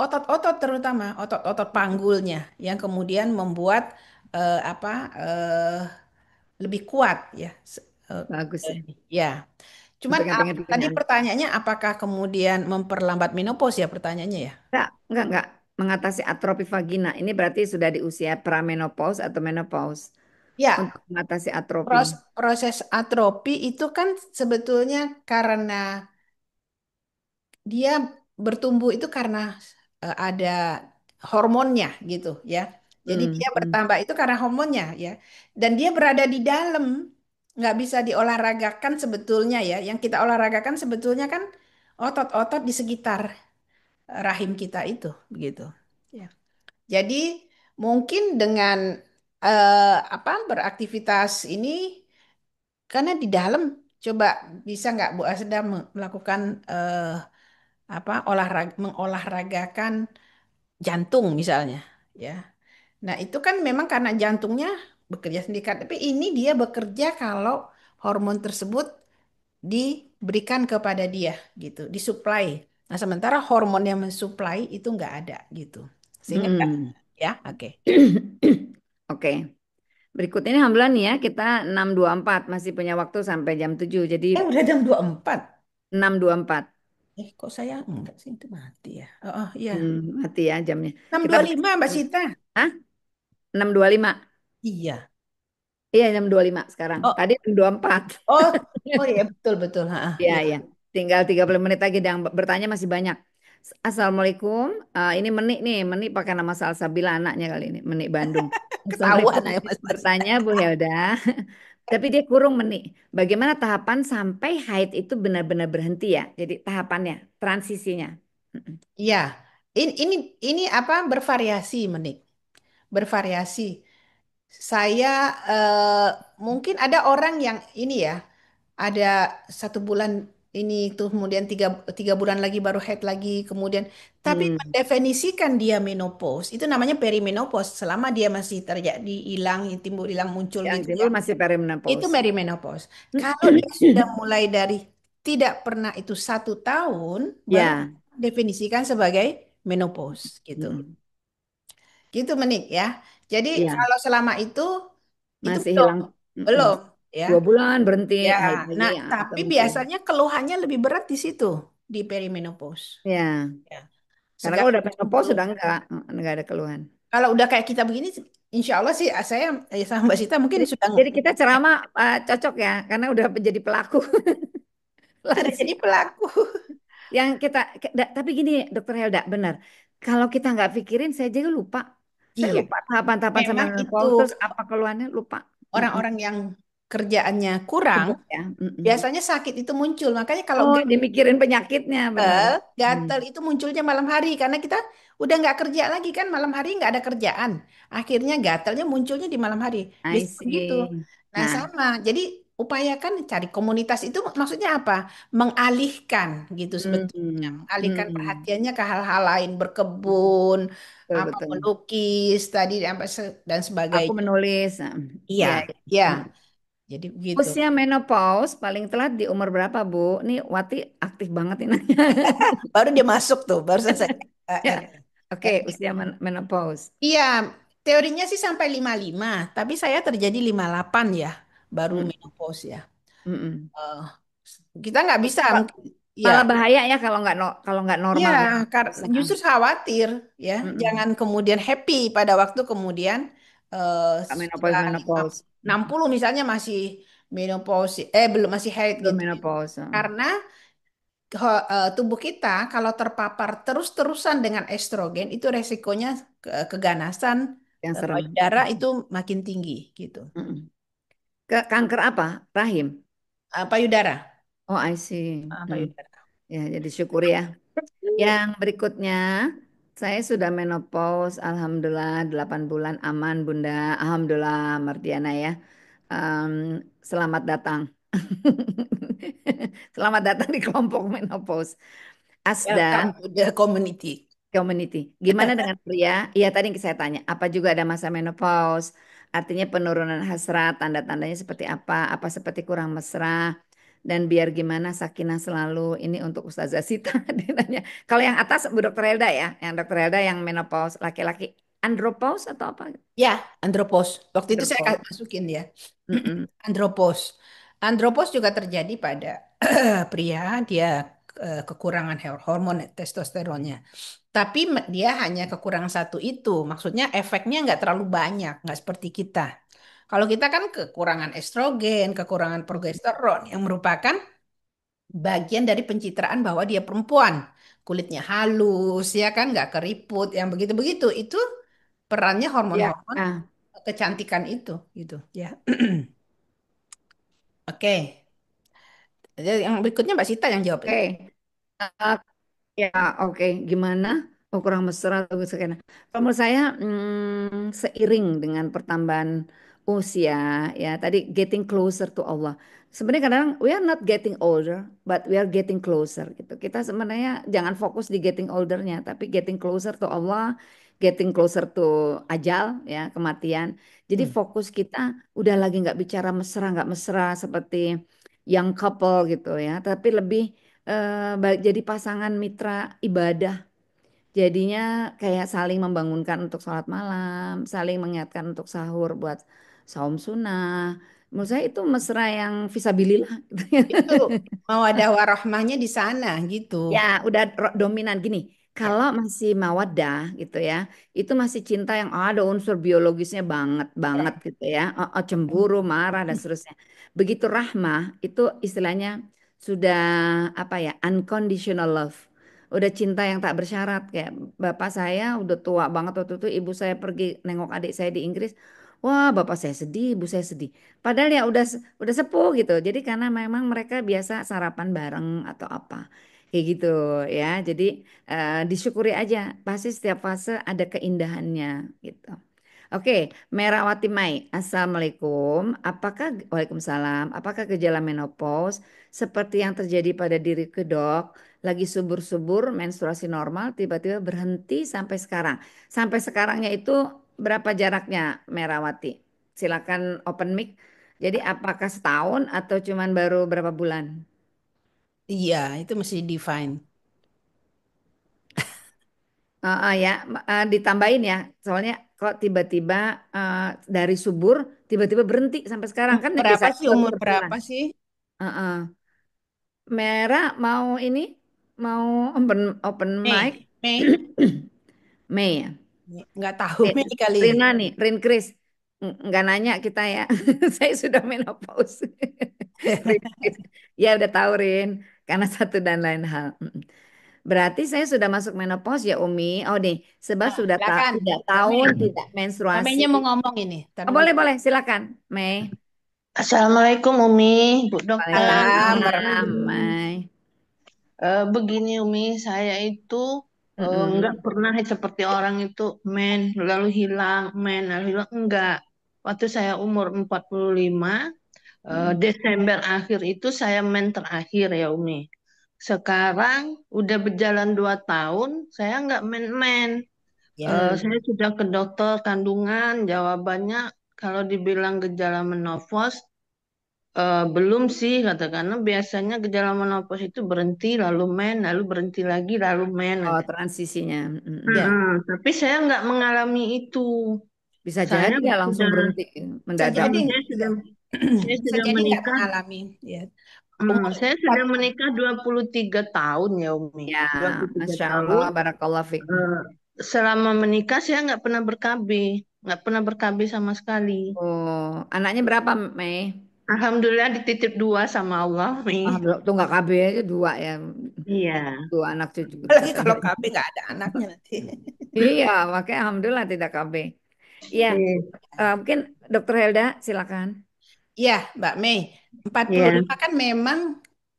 otot-otot terutama otot-otot panggulnya yang kemudian membuat apa lebih kuat ya. Bagus ya. Ya. Cuman Untuk yang pengen punya tadi anak. pertanyaannya apakah kemudian memperlambat menopause ya pertanyaannya ya? Enggak. Mengatasi atrofi vagina. Ini berarti sudah di usia pramenopause atau menopause Ya, untuk mengatasi atrofi. proses atropi itu kan sebetulnya karena dia bertumbuh itu karena ada hormonnya gitu ya. Jadi Hmm, dia hmm. bertambah itu karena hormonnya ya. Dan dia berada di dalam, nggak bisa diolahragakan sebetulnya ya. Yang kita olahragakan sebetulnya kan otot-otot di sekitar rahim kita itu begitu. Ya. Jadi mungkin dengan apa beraktivitas ini karena di dalam coba bisa nggak Bu Asda melakukan apa mengolahragakan jantung misalnya ya. Nah, itu kan memang karena jantungnya bekerja sendiri kan. Tapi ini dia bekerja kalau hormon tersebut diberikan kepada dia gitu, disuplai. Nah, sementara hormon yang mensuplai itu nggak ada gitu. Sehingga Mm-mm. ya, oke. Oke. Berikut ini alhamdulillah nih ya, kita 6.24 masih punya waktu sampai jam 7. Jadi Udah jam 24. 6.24. Kok saya enggak sih itu mati ya? Oh, oh iya. Mati ya jamnya. enam Kita dua lima Mbak Sita. Hah? 6.25. Iya. Iya, 6.25 sekarang. Oh, Tadi 6.24. oh, oh iya betul betul. Ha, Iya, iya. iya. Tinggal 30 menit lagi dan bertanya masih banyak. Assalamualaikum. Ini Menik nih. Menik pakai nama Salsabila anaknya kali ini. Menik Bandung. Ketahuan Assalamualaikum. ya Mas. Bertanya Bu Helda. Tapi dia kurung Menik. Bagaimana tahapan sampai haid itu benar-benar berhenti ya? Jadi tahapannya, transisinya. Mm-mm. Iya. Ini apa bervariasi Menik. Bervariasi. Saya eh, mungkin ada orang yang ini ya, ada 1 bulan ini tuh kemudian tiga bulan lagi baru head lagi kemudian tapi Hmm. mendefinisikan dia menopause itu namanya perimenopause selama dia masih terjadi hilang timbul hilang muncul Yang gitu ya timbul masih itu perimenopause. perimenopause kalau dia sudah mulai dari tidak pernah itu 1 tahun baru Ya. definisikan sebagai menopause gitu Mm-mm. gitu Menik ya jadi Iya. kalau selama itu Masih belum hilang. Mm-mm. belum ya 2 bulan berhenti ya, haid lagi nah ya, atau tapi mungkin. biasanya keluhannya lebih berat di situ di perimenopause. Ya. Ya, Karena kalau segala udah macam menopause sudah keluhan. enggak ada keluhan. Kalau udah kayak kita begini, insya Allah sih saya sama Mbak Sita mungkin sudah Jadi kita ceramah cocok ya, karena udah menjadi pelaku sudah lansia. jadi pelaku. Yang kita, tapi gini, Dokter Helda, benar. Kalau kita nggak pikirin, saya juga lupa. Saya Iya, lupa tahapan-tahapan sama memang itu menopause, terus apa keluhannya, lupa. Mm-mm. orang-orang yang kerjaannya kurang, Sibuk ya. Mm-mm. biasanya sakit itu muncul. Makanya kalau Oh, dimikirin penyakitnya, benar. Hmm. gatal itu munculnya malam hari karena kita udah nggak kerja lagi kan malam hari nggak ada kerjaan. Akhirnya gatalnya munculnya di malam hari. I Biasanya begitu. see. Nah, Nah, sama. Jadi upayakan cari komunitas itu maksudnya apa? Mengalihkan gitu sebetulnya. hmm, Mengalihkan hmm, perhatiannya ke hal-hal lain, berkebun, betul apa betul. melukis tadi dan Aku sebagainya. menulis. Iya, Ya. iya. Hmm. Jadi begitu. Usia menopause paling telat di umur berapa, Bu? Ini Wati aktif banget ini nanya. Baru dia masuk tuh, barusan saya. Ya. Oke, usia menopause. Iya, teorinya sih sampai 55, tapi saya terjadi 58 ya, baru Mm, menopause ya. mm-mm. Eh, kita nggak bisa, Pa- mungkin, ya, Malah bahaya ya kalau nggak ya, normal menopause. justru khawatir ya, Mm-mm. jangan kemudian happy pada waktu kemudian eh, Menopause sudah menopause. 60 misalnya masih menopause, belum masih haid Belum gitu. menopause. Karena tubuh kita kalau terpapar terus-terusan dengan estrogen itu resikonya keganasan Yang serem. payudara itu makin tinggi gitu. Mm-mm. Kanker apa? Rahim. Payudara. Oh, I see. Payudara. Ya, jadi syukur ya. Yang berikutnya, saya sudah menopause, Alhamdulillah 8 bulan aman Bunda. Alhamdulillah Mardiana ya. Em, Selamat datang. Selamat datang di kelompok menopause. Asda Welcome to the community. community. Gimana dengan pria? Iya tadi yang saya tanya, apa juga ada masa menopause? Artinya penurunan hasrat, tanda-tandanya seperti apa? Apa seperti kurang mesra? Dan biar gimana Sakinah selalu ini untuk Ustazah Sita dia nanya. Kalau yang atas Bu Dokter Helda ya, yang Dokter Helda yang menopause laki-laki andropause atau apa? Ya, andropos. Waktu itu saya Andropause. masukin ya. Mm-mm. Andropos. Andropos juga terjadi pada pria, dia kekurangan hormon testosteronnya. Tapi dia hanya kekurangan satu itu. Maksudnya efeknya nggak terlalu banyak, nggak seperti kita. Kalau kita kan kekurangan estrogen, kekurangan progesteron yang merupakan bagian dari pencitraan bahwa dia perempuan. Kulitnya halus, ya kan, nggak keriput, yang begitu-begitu. Itu perannya Ya. hormon-hormon Ah, kecantikan itu, gitu ya. Oke. Jadi yang berikutnya Mbak Sita yang jawab. oke. Ya, oke. Gimana? Oh, kurang mesra atau gimana? Kalau menurut saya, seiring dengan pertambahan usia, ya tadi getting closer to Allah. Sebenarnya kadang we are not getting older, but we are getting closer gitu. Kita sebenarnya jangan fokus di getting oldernya, tapi getting closer to Allah. getting closer to ajal ya, kematian. Jadi Hmm. fokus kita udah lagi nggak bicara mesra nggak mesra seperti yang couple gitu ya, tapi lebih jadi pasangan mitra ibadah. Jadinya kayak saling membangunkan untuk sholat malam, saling mengingatkan untuk sahur buat saum sunnah. Menurut saya itu mesra yang visabilillah. Itu mawadah warahmahnya di sana gitu. Ya, udah dominan gini. Ya. Kalau masih mawaddah gitu ya, itu masih cinta yang ada unsur biologisnya banget banget Ya. gitu ya. Cemburu, marah dan seterusnya. Begitu rahmah itu istilahnya sudah apa ya, unconditional love. Udah cinta yang tak bersyarat kayak bapak saya udah tua banget waktu itu ibu saya pergi nengok adik saya di Inggris. Wah, bapak saya sedih, ibu saya sedih. Padahal ya udah sepuh gitu. Jadi karena memang mereka biasa sarapan bareng atau apa. Kayak gitu ya. Jadi disyukuri aja. Pasti setiap fase ada keindahannya gitu. Oke, Merawati Mai. Assalamualaikum. Waalaikumsalam. Apakah gejala menopause seperti yang terjadi pada diri kedok lagi subur-subur menstruasi normal tiba-tiba berhenti sampai sekarang? Sampai sekarangnya itu berapa jaraknya Merawati? Silakan open mic. Jadi apakah setahun atau cuman baru berapa bulan? Iya, itu mesti define. Ya, ditambahin ya. Soalnya kok tiba-tiba eh, dari subur tiba-tiba berhenti sampai sekarang kan yang Berapa biasanya sih baru umur berbulan. berapa sih? Heeh. Merah mau ini mau open mic. Mei, Mei, Mei ya. nggak tahu Eh, Mei kali. Rina nih, Rin Chris. Nggak nanya kita ya. Saya sudah menopause. Rin Chris. Ya udah tahu Rin, karena satu dan lain hal. Berarti saya sudah masuk menopause ya Umi. Oh nih, sebab Nah, sudah silakan, tidak Mbak Mei. tahun tidak Mbak menstruasi. Meinya mau ngomong ini. Ntar Oh, dulu. boleh boleh, silakan, Mei. Assalamualaikum Umi, Bu Dokter, Salam, selamat Waalaikumsalam, pagi. Mei. Begini Umi, saya itu nggak Mm-mm. pernah seperti orang itu lalu hilang, lalu hilang, enggak. Waktu saya umur 45, Mm. Desember akhir itu saya terakhir ya Umi. Sekarang udah berjalan 2 tahun, saya nggak men. ya. Saya sudah ke dokter kandungan, jawabannya kalau dibilang gejala menopause, belum sih kata karena biasanya gejala menopause itu berhenti lalu lalu berhenti lagi lalu Oh, kata. transisinya. Mm-mm. Ya, Tapi saya nggak mengalami itu. Bisa Saya jadi ya langsung sudah, berhenti bisa mendadak. jadi, saya ya. sudah, saya Bisa sudah jadi nggak menikah. mengalami. Ya. Umur Saya empat. sudah menikah 23 tahun ya Umi. Ya, 23 Masya Allah, tahun. Barakallah Fik. Eh, Selama menikah saya nggak pernah berKB, nggak pernah berKB sama sekali. Oh, anaknya berapa, Mei? Alhamdulillah dititip dua sama Allah, Mi. Ah, tuh nggak KB aja dua ya. Iya. Dua anak cucu Apalagi katanya. kalau KB nggak ada anaknya nanti. Iya, makanya Alhamdulillah tidak KB. Iya, Iya. mungkin Dokter Helda, silakan. Iya, Mbak Mei. empat puluh Iya. lima kan memang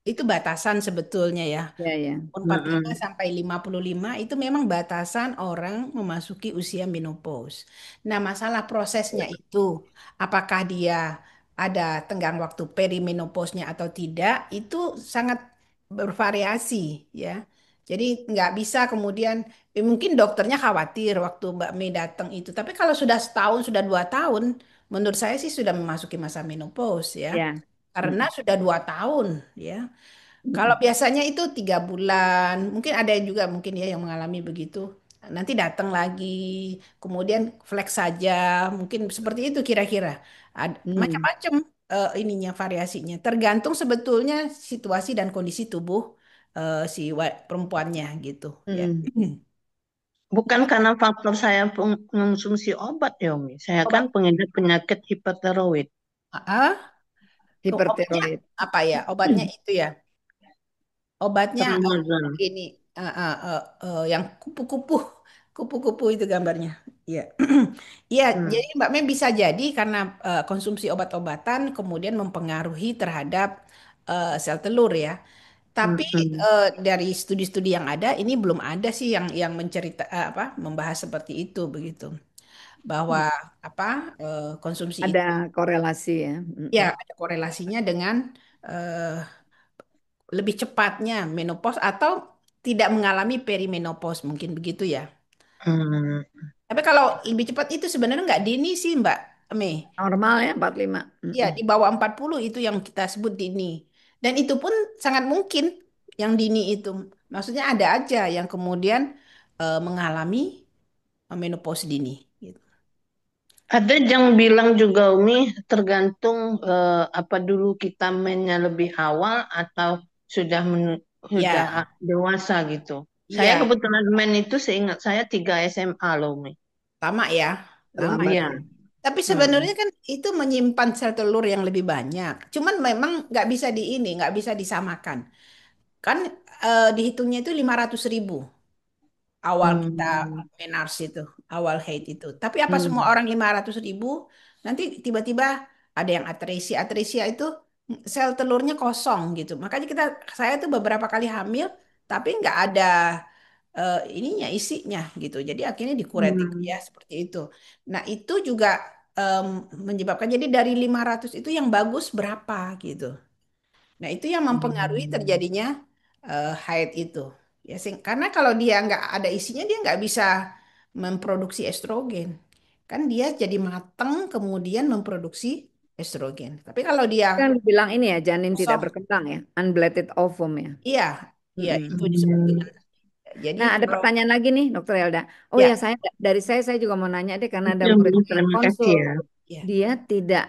itu batasan sebetulnya ya. Ya, ya. Umur 45 Mm-mm. sampai 55 itu memang batasan orang memasuki usia menopause. Nah, masalah prosesnya itu, apakah dia ada tenggang waktu perimenopause-nya atau tidak, itu sangat bervariasi ya. Jadi nggak bisa kemudian, mungkin dokternya khawatir waktu Mbak Mei datang itu. Tapi kalau sudah setahun, sudah 2 tahun, menurut saya sih sudah memasuki masa menopause ya. Ya. Karena Mm, sudah 2 tahun ya. Kalau mm, biasanya itu 3 bulan, mungkin ada juga mungkin ya yang mengalami begitu. Nanti datang lagi, kemudian flex saja, mungkin seperti itu kira-kira. Ada mm, macam-macam ininya variasinya. Tergantung sebetulnya situasi dan kondisi tubuh si perempuannya gitu ya. mm. Bukan karena faktor saya mengonsumsi obat ya, Umi. Saya kan Obat pengidap penyakit hipertiroid. ah, obatnya Hipertiroid. apa ya? Obatnya itu ya. Obatnya Tramadol. ini yang kupu-kupu, kupu-kupu itu gambarnya. Iya. Iya, Hmm. jadi Mbak Mei bisa jadi karena konsumsi obat-obatan kemudian mempengaruhi terhadap sel telur ya. Tapi Mm-mm. dari studi-studi yang ada ini belum ada sih yang apa membahas seperti itu begitu. Bahwa apa konsumsi Ada itu korelasi ya. ya Mm, ada korelasinya dengan eh, lebih cepatnya menopause atau tidak mengalami perimenopause mungkin begitu ya. Hmm. Tapi kalau lebih cepat itu sebenarnya nggak dini sih Mbak Mei. Normal ya 45. Ya, Mm-mm. di bawah 40 itu yang kita sebut dini. Dan itu pun sangat mungkin yang dini itu. Maksudnya ada aja yang kemudian mengalami menopause dini. Gitu. Ada yang bilang juga Umi, tergantung apa dulu kita mainnya lebih awal atau sudah sudah Ya, dewasa gitu. Saya iya, kebetulan main itu seingat saya 3 SMA loh Umi. lama ya, lama Lama itu. Iya. sih. Tapi Mm. sebenarnya kan itu menyimpan sel telur yang lebih banyak. Cuman memang nggak bisa nggak bisa disamakan. Kan dihitungnya itu 500.000 awal kita Hmm. menars itu, awal haid itu. Tapi apa semua Hmm. orang 500.000 nanti tiba-tiba ada yang atresia. Atresia itu sel telurnya kosong gitu. Makanya saya tuh beberapa kali hamil, tapi nggak ada ininya isinya gitu. Jadi akhirnya dikuretik ya Hmm. seperti itu. Nah itu juga em, menyebabkan jadi dari 500 itu yang bagus berapa gitu. Nah, itu yang mempengaruhi Hmm. terjadinya haid itu. Ya, karena kalau dia nggak ada isinya, dia nggak bisa memproduksi estrogen. Kan dia jadi mateng, kemudian memproduksi estrogen. Tapi kalau dia Kan bilang ini ya, janin tidak kosong, berkembang ya, unblated ovum ya. iya, iya Mm-mm. itu disebut dengan. Jadi Nah, ada kalau pertanyaan lagi nih, Dokter Elda. Oh ya, ya, saya juga mau nanya deh karena ada Ya, murid Umi, saya yang terima kasih konsul. ya. ya, Dia tidak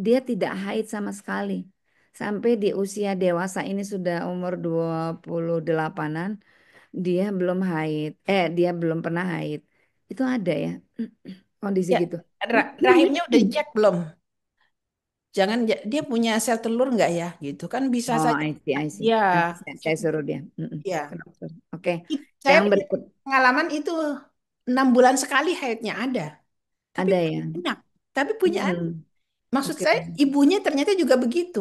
dia tidak haid sama sekali. Sampai di usia dewasa ini sudah umur 28-an, dia belum haid. Dia belum pernah haid. Itu ada ya kondisi ya, gitu. rahimnya udah dicek belum? Jangan dia punya sel telur nggak ya? Gitu kan bisa Oh, saja I see, I see. dia Nanti saya cek. suruh dia. Ke Ya. dokter. Oke. Saya Yang punya berikut pengalaman itu 6 bulan sekali haidnya ada, tapi ada punya ya. anak, tapi punya anak. Mm-mm. Maksud Oke. saya ibunya ternyata juga begitu,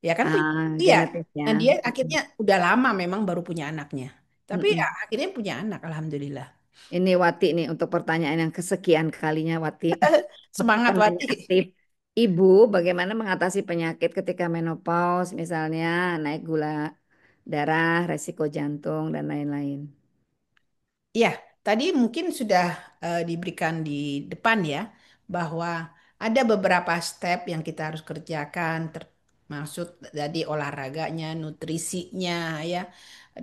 ya kan punya, Ah, iya. genetis ya. Nah dia Mm-mm. akhirnya udah lama memang baru punya anaknya, tapi ya Mm-mm. akhirnya punya anak, alhamdulillah. Ini Wati nih untuk pertanyaan yang kesekian kalinya Wati. Semangat Penanya Wati. aktif. Ibu, bagaimana mengatasi penyakit ketika menopause, misalnya naik gula darah, resiko jantung, dan lain-lain. Iya, tadi mungkin sudah diberikan di depan ya, bahwa ada beberapa step yang kita harus kerjakan, termasuk dari olahraganya, nutrisinya ya,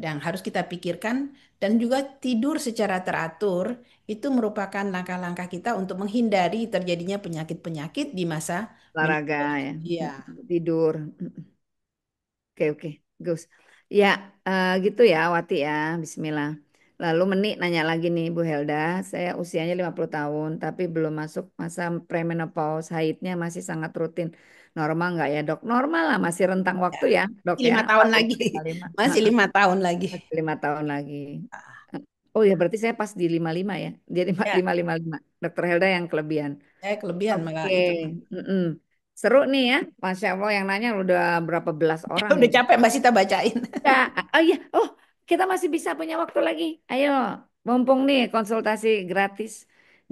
dan harus kita pikirkan, dan juga tidur secara teratur, itu merupakan langkah-langkah kita untuk menghindari terjadinya penyakit-penyakit di masa Olahraga menopause. ya, Iya, tidur. Oke, oke, Gus. Ya, gitu ya, Wati ya. Bismillah. Lalu Menik nanya lagi nih, Bu Helda. Saya usianya 50 tahun, tapi belum masuk masa premenopause. Haidnya masih sangat rutin. Normal nggak ya, Dok? Normal lah, masih rentang waktu ya, Dok masih ya. 5 tahun lagi, 45. masih 5 tahun lagi. Masih 5 tahun lagi. Oh ya, berarti saya pas di 55 ya. Jadi Ya, 555. Dokter Helda yang kelebihan. saya kelebihan malah Oke. itu. Mm-mm. Seru nih ya. Masya Allah yang nanya udah berapa belas orang Udah ini. capek Mbak Sita bacain. Ya, oh iya, kita masih bisa punya waktu lagi. Ayo, mumpung nih konsultasi gratis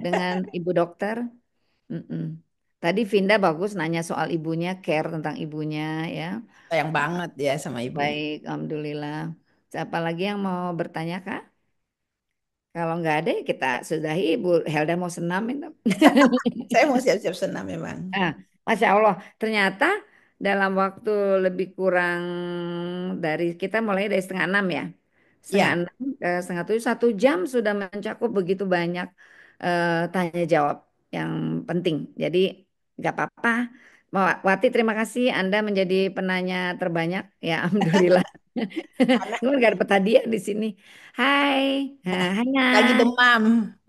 dengan ibu dokter. Mm-mm. Tadi Vinda bagus nanya soal ibunya, care tentang ibunya ya. Sayang banget ya sama ibunya. Baik, alhamdulillah. Siapa lagi yang mau bertanya Kak? Kalau nggak ada, ya kita sudahi. Ibu Helda mau senam itu. Saya mau siap-siap senam memang. Ah, Masya Allah, ternyata dalam waktu lebih kurang dari kita mulai dari setengah 6 ya, setengah Ya, enam ke setengah tujuh 1 jam sudah mencakup begitu banyak tanya jawab yang penting. Jadi nggak apa-apa. Wati, terima kasih Anda menjadi penanya terbanyak. Ya, alhamdulillah. karena Gue nggak dapat hadiah di sini. Hai, hai lagi Nas. demam.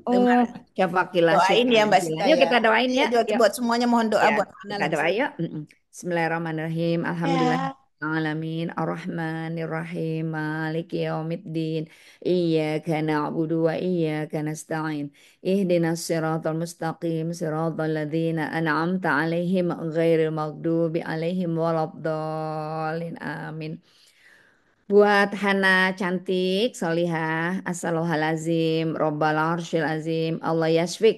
Oh, Demam. syafaqillah, Doain ya Mbak syafaqillah. Sita Yuk ya. kita doain Iya, ya. Yuk. buat semuanya mohon doa Ya, buat Ana kita lagi doa sakit. yuk. Bismillahirrahmanirrahim. Alhamdulillah. Ya, Alamin Ar-Rahmanir-Rahim Maliki yaumiddin Iyyaka na'budu wa iyyaka nasta'in Ihdinas siratal mustaqim Siratal ladzina an'amta alaihim Ghairil maghdubi alaihim Waladhdallin Amin. Buat Hana cantik, solihah, asaluhalazim, robbal arsyil azim, Allah yashfik,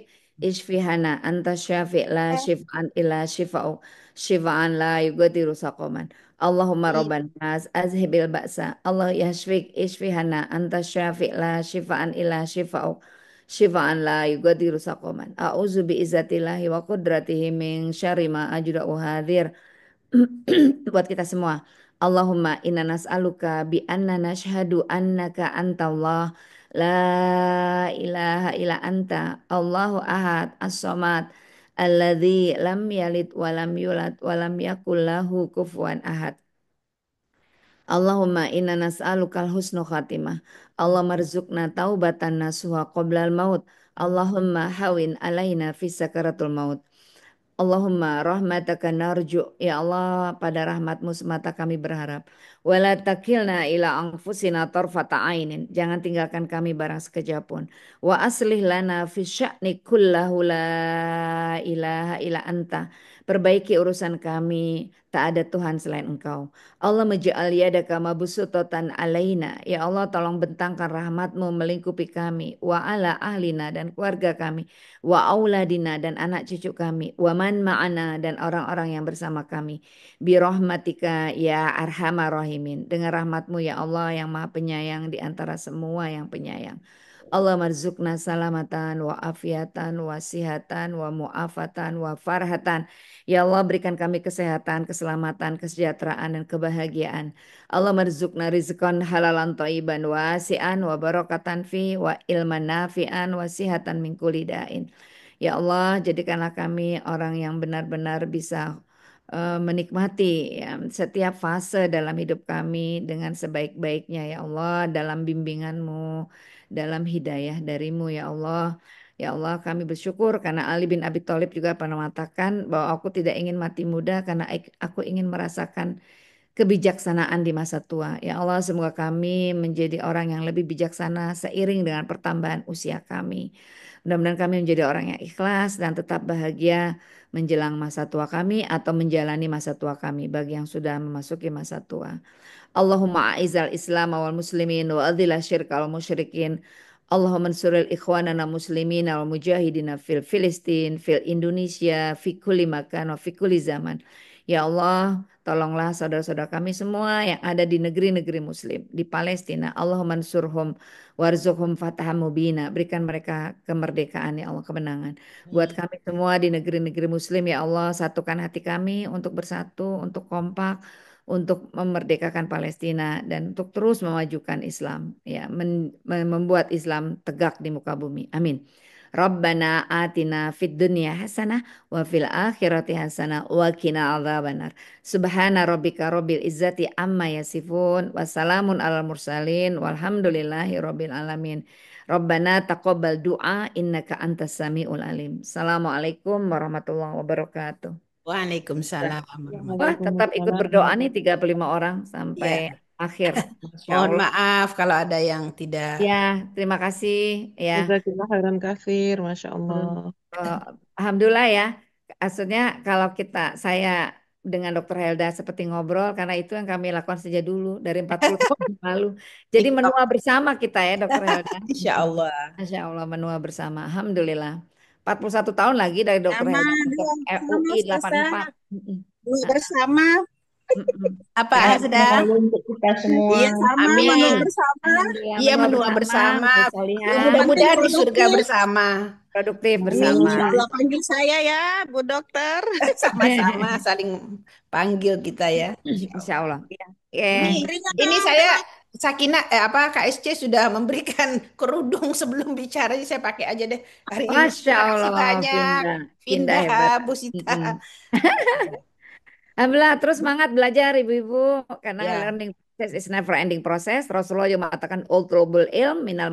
ishfi Hana, anta syafi' la shif'an illa shifa'u, shifa'an la yugadiru saqaman. Allahumma iya. robban nas, azhibil ba'sa, Allah yashfik, ishfi Hana, anta syafi' la shifa'an illa shifa'u, syifaan la yugadiru saqaman. A'udzu bi izzatillahi wa qudratihi min syarri ma ajra'u hadir. Buat kita semua. Allahumma inna nas'aluka bi anna nashhadu annaka antallah la ilaha illa anta Allahu ahad as-samad alladzi lam yalid wa lam yulad wa lam yakul lahu kufuwan ahad. Allahumma inna nas'alukal husnu khatimah. Allah marzuqna taubatan nasuha qoblal maut. Allahumma hawin alaina fi sakaratul maut. Allahumma rahmataka narju. Ya Allah, pada rahmatmu semata kami berharap. Wala takilna ila anfusina tarfata ainin. Jangan tinggalkan kami barang sekejap pun. Wa aslih lana fi sya'ni kullahu la ilaha illa anta. Perbaiki urusan kami, tak ada Tuhan selain Engkau. Allah maj'al yadaka mabsutotan alaina. Ya Allah, tolong bentangkan rahmatmu melingkupi kami. Wa ala ahlina dan keluarga kami wa auladina dan anak cucu kami, wa man ma'ana dan orang-orang yang bersama kami. Bi rahmatika ya arhamar rahimin. Dengan rahmatmu ya Allah yang maha penyayang di antara semua yang penyayang. Allah marzukna salamatan wa afiatan wa sihatan wa mu'afatan wa farhatan. Ya Allah berikan kami kesehatan, keselamatan, kesejahteraan dan kebahagiaan. Allah marzukna rizqan halalan thayyiban wasi'an wa barakatan fi wa ilman nafi'an wa sihatan min kulli da'in. Ya Allah, jadikanlah kami orang yang benar-benar bisa menikmati ya, setiap fase dalam hidup kami dengan sebaik-baiknya ya Allah, dalam bimbingan-Mu, dalam hidayah dari-Mu ya Allah. Ya Allah, kami bersyukur karena Ali bin Abi Thalib juga pernah mengatakan bahwa aku tidak ingin mati muda karena aku ingin merasakan kebijaksanaan di masa tua. Ya Allah, semoga kami menjadi orang yang lebih bijaksana seiring dengan pertambahan usia kami. Mudah-mudahan kami menjadi orang yang ikhlas dan tetap bahagia menjelang masa tua kami atau menjalani masa tua kami bagi yang sudah memasuki masa tua. Allahumma a'izal Islam wal muslimin wa adhil syirka wal musyrikin. Allahumma ansuril ikhwanana muslimin wal mujahidina fil Filistin, fil Indonesia, fi kulli makan wa fi kulli zaman. Ya Allah, tolonglah saudara-saudara kami semua yang ada di negeri-negeri muslim, di Palestina. Allahumma ansurhum warzuqhum fatahan mubina. Berikan mereka kemerdekaan ya Allah, kemenangan. Buat kami semua di negeri-negeri muslim ya Allah, satukan hati kami untuk bersatu, untuk kompak, untuk memerdekakan Palestina dan untuk terus memajukan Islam ya membuat Islam tegak di muka bumi. Amin. Rabbana atina fid dunya hasanah wa fil akhirati hasanah wa qina adzabannar. Subhana rabbika rabbil izzati amma yasifun wa salamun alal mursalin walhamdulillahi rabbil alamin. Rabbana taqabbal du'a innaka antas samiul alim. Assalamualaikum warahmatullahi wabarakatuh. Waalaikumsalam Wah, warahmatullahi. tetap ikut Waalaikumsalam. berdoa nih 35 orang sampai Ya, akhir. Masya mohon Allah. maaf kalau ada yang tidak. Ya, terima kasih ya. Jazakillah khairan kafir, Masya Hmm, Allah. eh, Alhamdulillah ya. Maksudnya kalau saya dengan Dokter Helda seperti ngobrol karena itu yang kami lakukan sejak dulu dari 40 tahun yang lalu. Jadi TikTok, menua bersama kita ya Dokter Helda. Insya Mm-mm. Allah. Masya Allah menua bersama. Alhamdulillah. 41 tahun lagi dari Dokter Sama Helda untuk dia, sama RUI Ustazah. 84. Mm-mm. Dulu Nah, bersama. mm-mm. Apa Ya, Sehat Hasda? selalu untuk kita semua. Iya, sama menua Amin. bersama. Alhamdulillah Iya, menua menua bersama, bersama. bersolihah, Makin Mudah-mudahan di surga produktif. bersama. produktif Amin, bersama. insya Amin. Allah. Panggil saya ya, Bu Dokter. Sama-sama saling panggil kita ya. Insya Insya Allah. Allah. Ya. Ini Berikan ini dong, saya tema. Sakina KSC sudah memberikan kerudung sebelum bicara, jadi saya pakai aja deh hari ini. Masya Terima kasih Allah, banyak, Vinda. Vinda Vinda, hebat. Bu Sita. Mm-mm. Alhamdulillah, terus semangat belajar ibu-ibu. Karena Ya. learning process is never ending process. Rasulullah juga mengatakan all trouble ilm minal